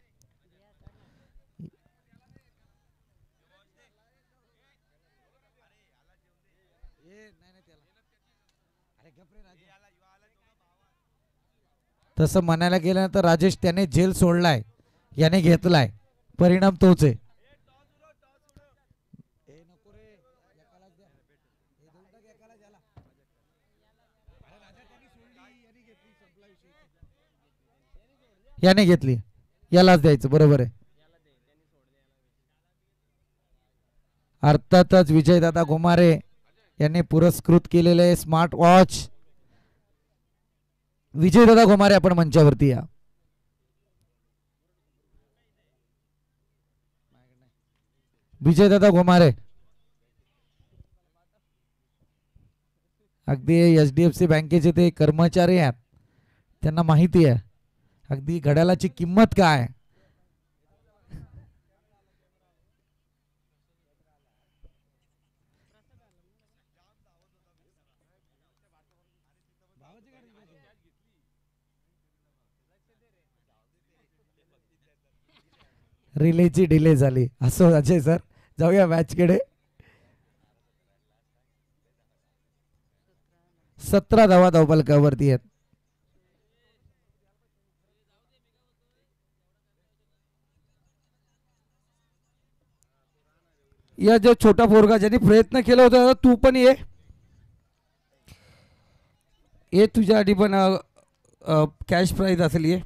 तसं म्हणायला गेलं तर राजेश त्याने झेल सोडलाय, याने घेतलाय, परिणाम तोच आहे. याने घेतली, यालाच द्यायचं. बरोबर आहे. अर्थातच विजयदादा घुमारे यांनी पुरस्कृत केलेले स्मार्ट वॉच. विजयदादा घुमारे आपण मंचावरती या. विजयदादा घुमारे अगदी HDFC बँकेचे ते कर्मचारी आहेत, त्यांना माहिती आहे अगदी घड्याळाची किंमत काय. रिलेची डिले झाली असं अजय सर. जाऊया मॅच कडे. 17 धावा धावफलकावरती आहेत. या जो छोटा पोरगा ज्यांनी प्रयत्न केला होता, तू पण ये तुझ्यासाठी पण कॅश प्राइज असेल. ये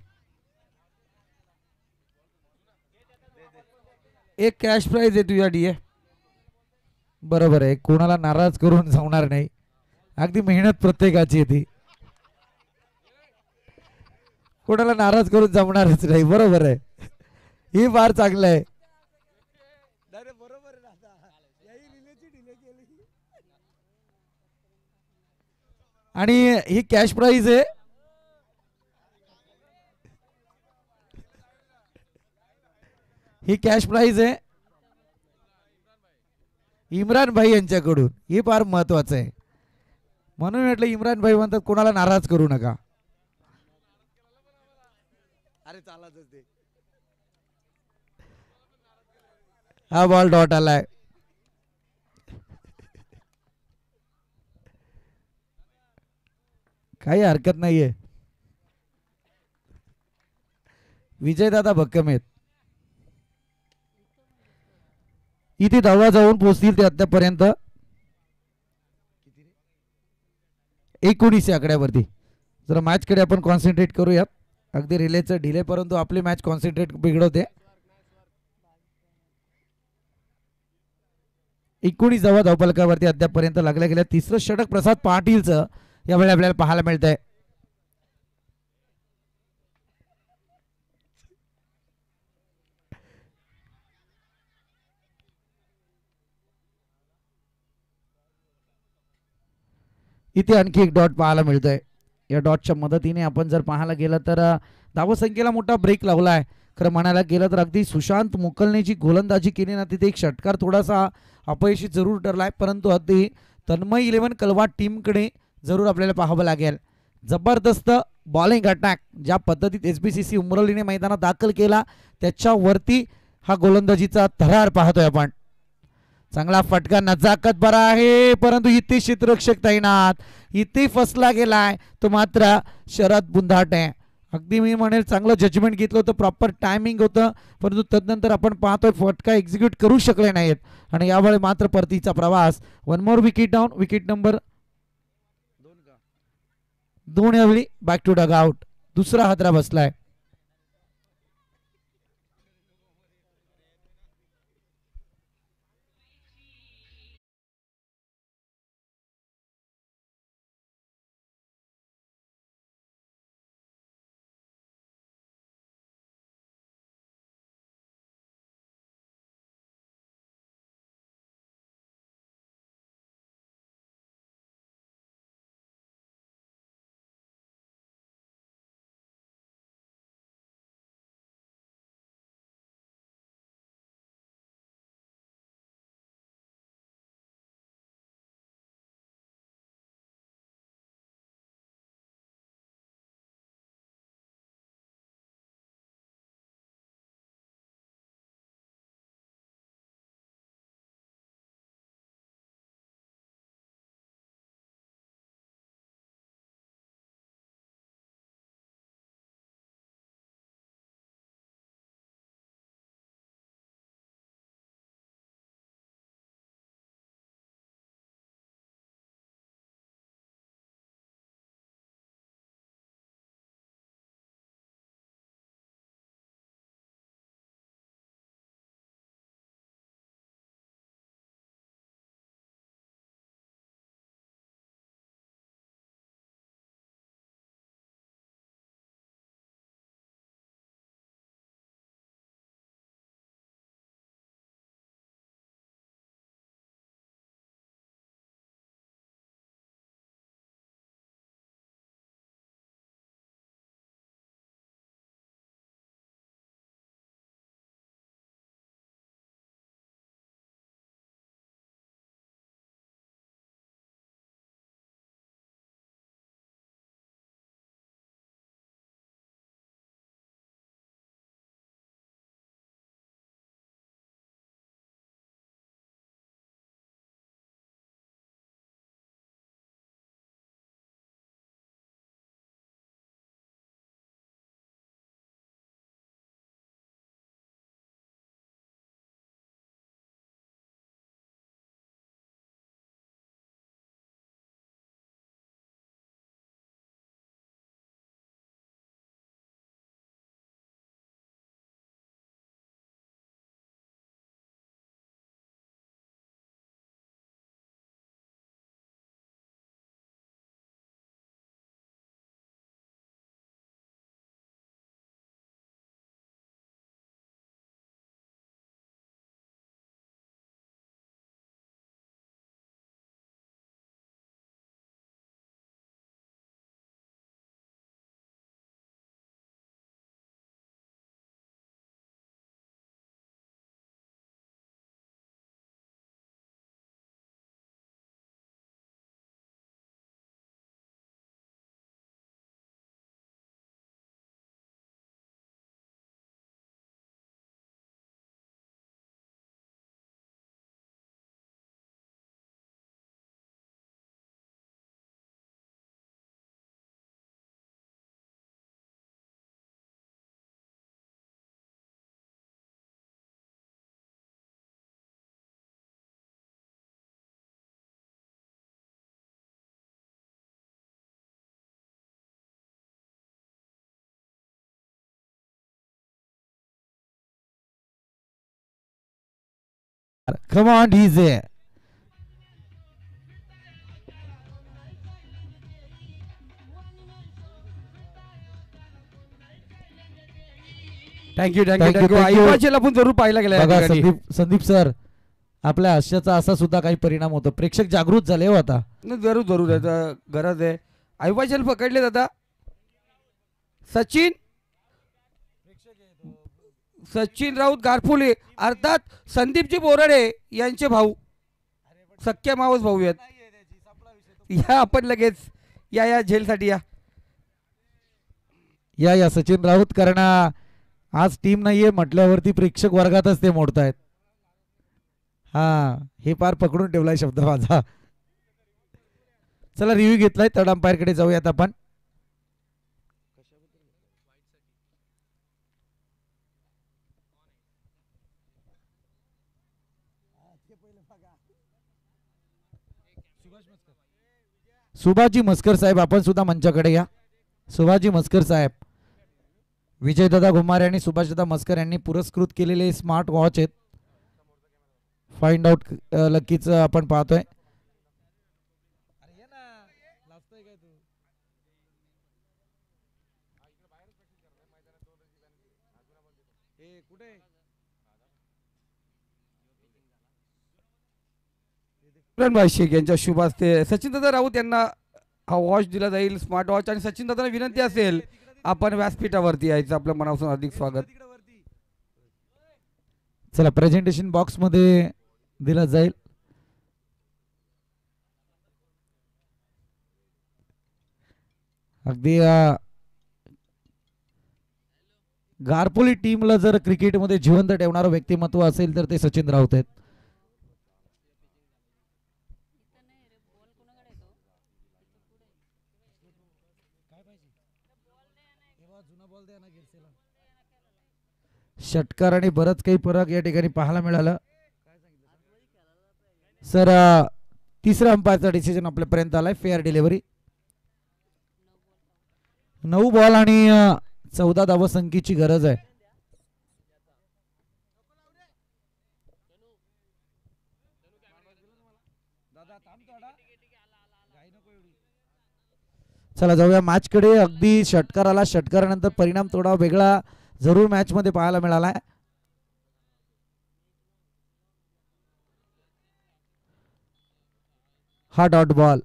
एक कॅश प्राइज आहे तुझ्यासाठी. आहे बरोबर आहे, कोणाला नाराज करून जाणार नाही. अगदी मेहनत प्रत्येकाची येते, कोणाला नाराज करून जमणारच नाही. बरोबर आहे, ही फार चांगलं आहे. आणि ही कॅश प्राइज आहे. ही कॅश प्राइज आहे इम्रान भाई यांच्याकडून. हे फार महत्वाचं आहे. म्हणून म्हटलं इम्रान भाई म्हणतात कोणाला नाराज करू नका. अरे चालाच ते. हा बॉल डॉट आलाय. काही हरकत नाहीये. विजयदादा भक्कम आहेत. इथे धावा जाऊन पोहोचतील ते अद्यापर्यंत 19 आकड्यावरती. जरा मॅच कडे आपण कॉन्सन्ट्रेट करूयात. अगदी रिलेचं डिले परंतु आपली मॅच कॉन्सन्ट्रेट बिघडवते. 19 धावा धावफलकावरती अद्यापर्यंत लागल्या गेल्या. तिसरं षटक प्रसाद पाटीलचं यावेळी आपल्याला पाहायला मिळतंय. इथे आणखी एक डॉट पाहायला मिळतोय. या डॉटच्या मदतीने आपण जर पाहायला गेलं तर धावसंख्येला मोठा ब्रेक लावलाय. खरं म्हणायला गेलं तर अगदी सुशांत मुकलने जी गोलंदाजी केली ना, तिथे एक षटकार थोडासा अपयशी जरूर ठरलाय, परंतु अगदी तन्मय 11 कलवाड टीमकडे जरूर आपल्याला पाहावं लागेल. जबरदस्त बॉलिंग अटॅक ज्या पद्धतीत SBCC उमरवलीने मैदानात दाखल केला त्याच्यावरती हा गोलंदाजीचा थरार पाहतोय आपण. चांगला फटका नजाकत बरा आहे, परंतु इथे क्षेत्ररक्षक तैनात. इथे फसला गेलाय तो मात्र शरद बुंधाटे. अगदी मी म्हणेल चांगलं जजमेंट घेतलं होतं, प्रॉपर टायमिंग होतं, परंतु तदनंतर आपण पाहतोय फटका एक्झिक्यूट करू शकले नाहीत आणि यावेळी मात्र परतीचा प्रवास. 1 मोर विकेट डाऊन. विकेट नंबर दोन यावेळी बॅक टू डग आउट. दुसरा हादरा बसलाय. Come on, DJ. Thank you Thank thank you you, thank you. thank you. आईबाचेला पण जरूर पाहायला गेला या बघा ठिकाणी. संदीप सर, आपल्या हास्याचा असा सुद्धा काही परिणाम होतो. प्रेक्षक जागृत झाले हो आता. नाही, जरूर जरूर आहे, गरज आहे. आईबाचेल पकडले दादा. सचिन सचिन राऊत गारफुले अर्थात संदीपजी बोराडे यांचे भाऊ, सख्या मावस भाऊ आहेत. या आपण लगेच या झेलसाठी या. या सचिन राऊत, कारण आज टीम नाहीये म्हटल्यावरती प्रेक्षक वर्गातच ते मोडतायत. हा, हे पार पकडून ठेवलाय शब्द माझा. चला रिव्ह्यू घेतलाय, थर्ड अंपायर कडे जाऊयात आपण. सुभाजी मस्कर साहेब आपण सुद्धा मंचाकडे या. सुभाजी मस्कर साहेब, विजयदादा घुमारे आणि सुभाषदादा मस्कर यांनी पुरस्कृत केलेले स्मार्ट वॉच आहेत. फाइंड आउट लकीचं आपण पाहतोय. भाई शेख यांच्या शुभ हस्ते सचिन दादा राऊत यांना हा वॉच दिला जाईल, स्मार्ट वॉच. आणि सचिन दादांना विनंती असेल आपण व्यासपीठावरती यायचं. आपल्या मनापासून हार्दिक स्वागत. चला प्रेझेंटेशन बॉक्स मध्ये दिला जाईल. अगदी गारपोली टीमला जर क्रिकेटमध्ये जिवंत ठेवणारं व्यक्तिमत्व असेल तर ते सचिन राऊत आहेत. षटकार आणि बरंच काही फरक या ठिकाणी पाहायला मिळालं. सर तिसरा अंपायरचा डिसिजन आपल्यापर्यंत आलाय. Fair delivery. 9 बॉल आणि 14 धावसंख्येची गरज आहे. चला जाऊया मॅच कडे. अगदी षटकाराला षटकारानंतर परिणाम थोडा वेगळा जरूर मॅच मध्ये पाहायला मिळालाय. हा डॉट बॉल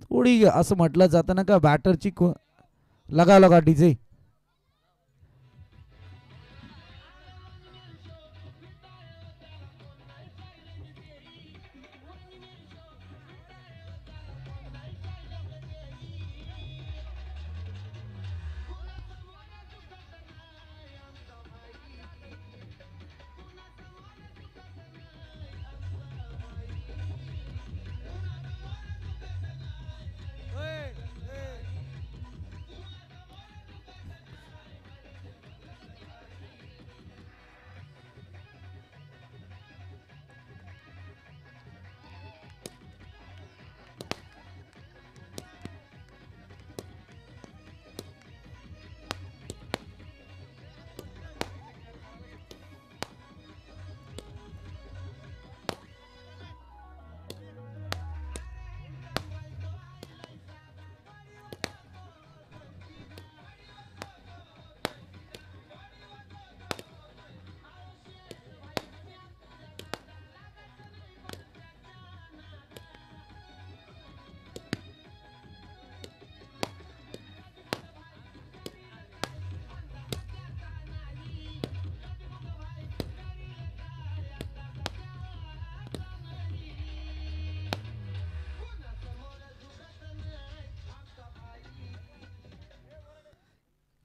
थोडी असं म्हटलं जातं ना का बॅटरची लगा लगा डीजे.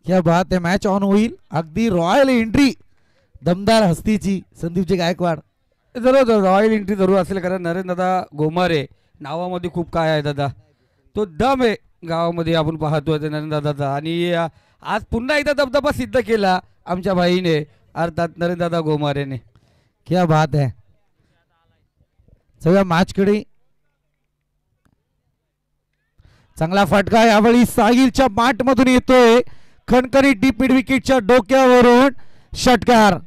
क्या बात है. मॅच ऑन होईल. अगदी रॉयल एंट्री दमदार हस्तीची संदीपजी गायकवाड. जरूर रॉयल एंट्री जरूर असेल, कारण नरेंद्र दादा गोमारे नावामध्ये खूप काय आहे दादा. तो दम आहे गावामध्ये आपण पाहतोय ते नरेंद्र दादाचा. आणि आज पुन्हा एकदा दबदबा सिद्ध केला आमच्या भाईने, अर्थात नरेंद्र दादा गोमारेने. क्या बात है. सगळ्या मॅच कडे चांगला फटका यावेळी साहिलच्या माठ मधून येतोय. खणखणीत डीप मिड विकेटच्या डोक्यावरून षटकार.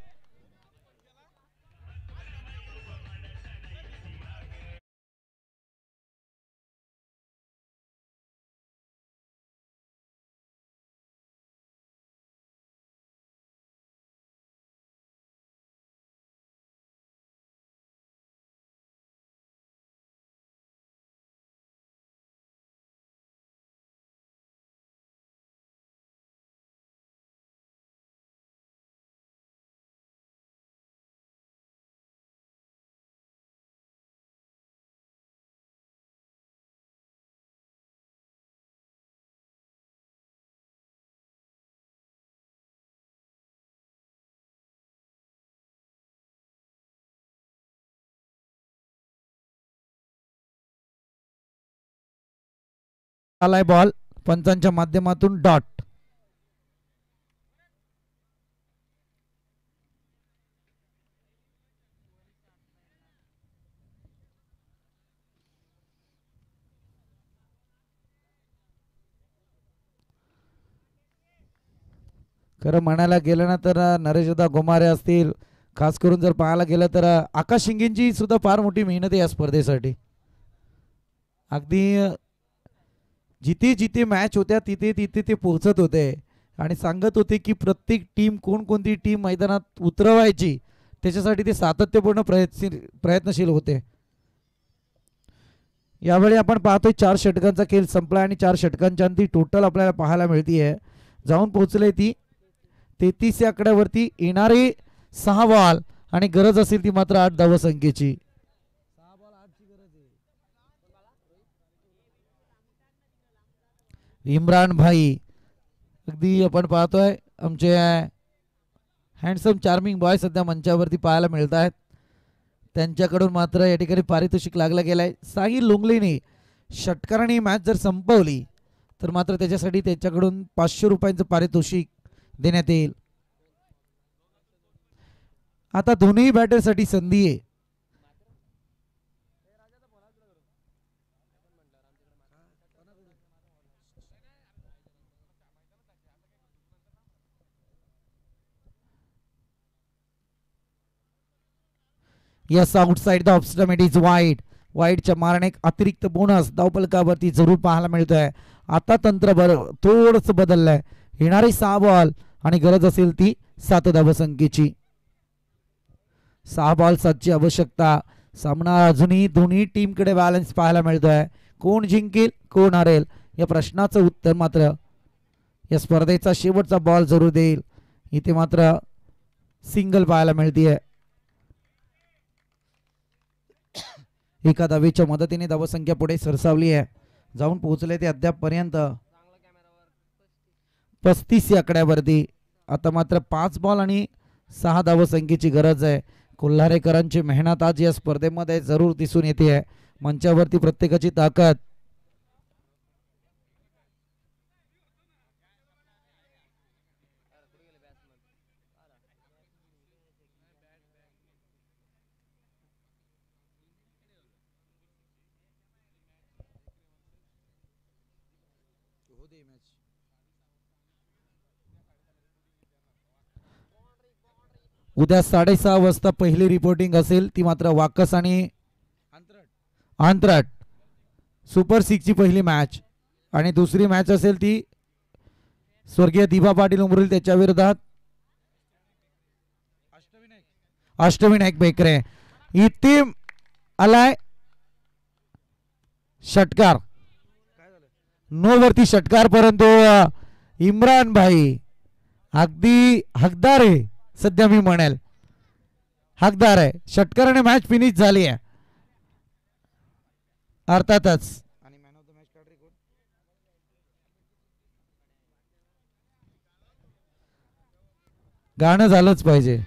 आलाय बॉल पंचांच्या माध्यमातून डॉट. खरं म्हणायला गेलं ना तर नरेशदा गोमारे असतील, खास करून जर पाहायला गेलं तर आकाश शिंगेंची सुद्धा फार मोठी मेहनत आहे या स्पर्धेसाठी. अगदी जिथे जिथे मॅच होत्या तिथे तिथे ते पोहोचत होते आणि सांगत होते की प्रत्येक टीम कोणकोणती टीम मैदानात उतरवायची त्याच्यासाठी ते सातत्यपूर्ण प्रयत्नशील होते. यावेळी आपण पाहतोय 4 षटकांचा खेळ संपला आणि 4 षटकांच्या अंती टोटल आपल्याला पाहायला मिळतीये जाऊन पोहोचले ती 33 या आकड्यावरती. येणारे 6 बॉल आणि गरज असेल ती मात्र 8 धावसंख्येची. इम्रान भाई अगदी आपण पाहतोय आमचे हँडसम चार्मिंग बॉय सध्या मंचावरती पाहायला मिळत आहेत. त्यांच्याकडून मात्र या ठिकाणी पारितोषिक लागलं गेलंय. साहिल लुंगलेने षटकाराने मॅच जर संपवली तर मात्र त्याच्यासाठी त्याच्याकडून 500 रुपयांचं पारितोषिक देण्यात येईल. आता दोन्ही बॅटरसाठी संधी आहे. Yes outside the off stump, it is wide. वाईडच्या मारणे एक अतिरिक्त बोनस धावफलकावरती जरूर पाहायला मिळतोय. आता तंत्र थोडस बदललंय. येणारे 6 बॉल आणि गरज असेल ती 7 धावसंख्येची. 6 बॉल 7ची आवश्यकता. सामना अजूनही दोन्ही टीमकडे बॅलन्स पाहायला मिळतोय. कोण जिंकेल कोण हरेल या प्रश्नाचं उत्तर मात्र या स्पर्धेचा शेवटचा बॉल जरूर देईल. इथे मात्र सिंगल पाहायला मिळतीये. एका धावेच्या मदतीने धावसंख्या पुढे सरसावली आहे. जाऊन पोहोचले ते अद्याप पर्यंत 35 या आकड्यावरती. आता मात्र 5 बॉल आणि 6 धावसंख्येची गरज आहे. कोल्हारेकरांची मेहनत आज या स्पर्धेमध्ये जरूर दिसून येते. मंचावरती प्रत्येकाची ताकद. उद्या 6:30 वाजता पहिली रिपोर्टिंग असेल ती मात्र वाकस आणि आंतरट सुपर 6 ची पहिली मॅच आणि दुसरी मॅच असेल ती स्वर्गीय दिभा पाटील उमरील त्याच्या विरोधात अष्टविनायक बेकरे. इथे आलाय षटकार नो वरती षटकार, परंतु इम्रान भाई अगदी हकदार आहे. सध्या मी म्हणेल हकदार आहे. षटकाराने मॅच फिनिश झाली आहे अर्थातच. गाणं झालंच पाहिजे.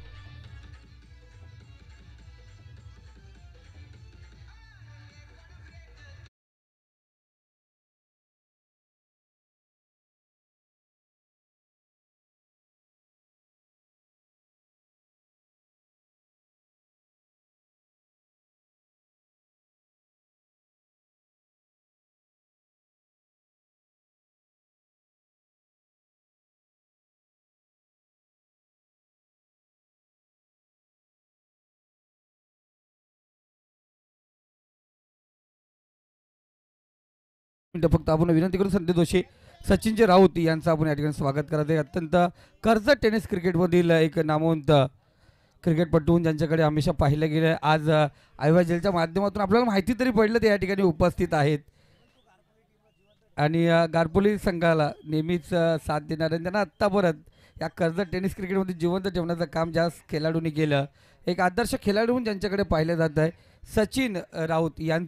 फक्त आपण विनंती करू संजय जोशी सचिनचे राऊत यांचं आपण या ठिकाणी स्वागत करत आहे. अत्यंत कर्जत टेनिस क्रिकेटमधील एक नामवंत क्रिकेटपटू ज्यांच्याकडे हमेशा पाहिलं गेलं. आज आयवाजेलच्या माध्यमातून आपल्याला माहिती तरी पडलं ते या ठिकाणी उपस्थित आहेत आणि गारपोली संघाला नेहमीच साथ देणार आहे. त्यांना आत्ता परत या कर्जत टेनिस क्रिकेटमध्ये जिवंत ठेवण्याचं काम ज्या खेळाडूंनी केलं, एक आदर्श खेळाडू म्हणून ज्यांच्याकडे पाहिलं जात आहे सचिन राऊत यांचं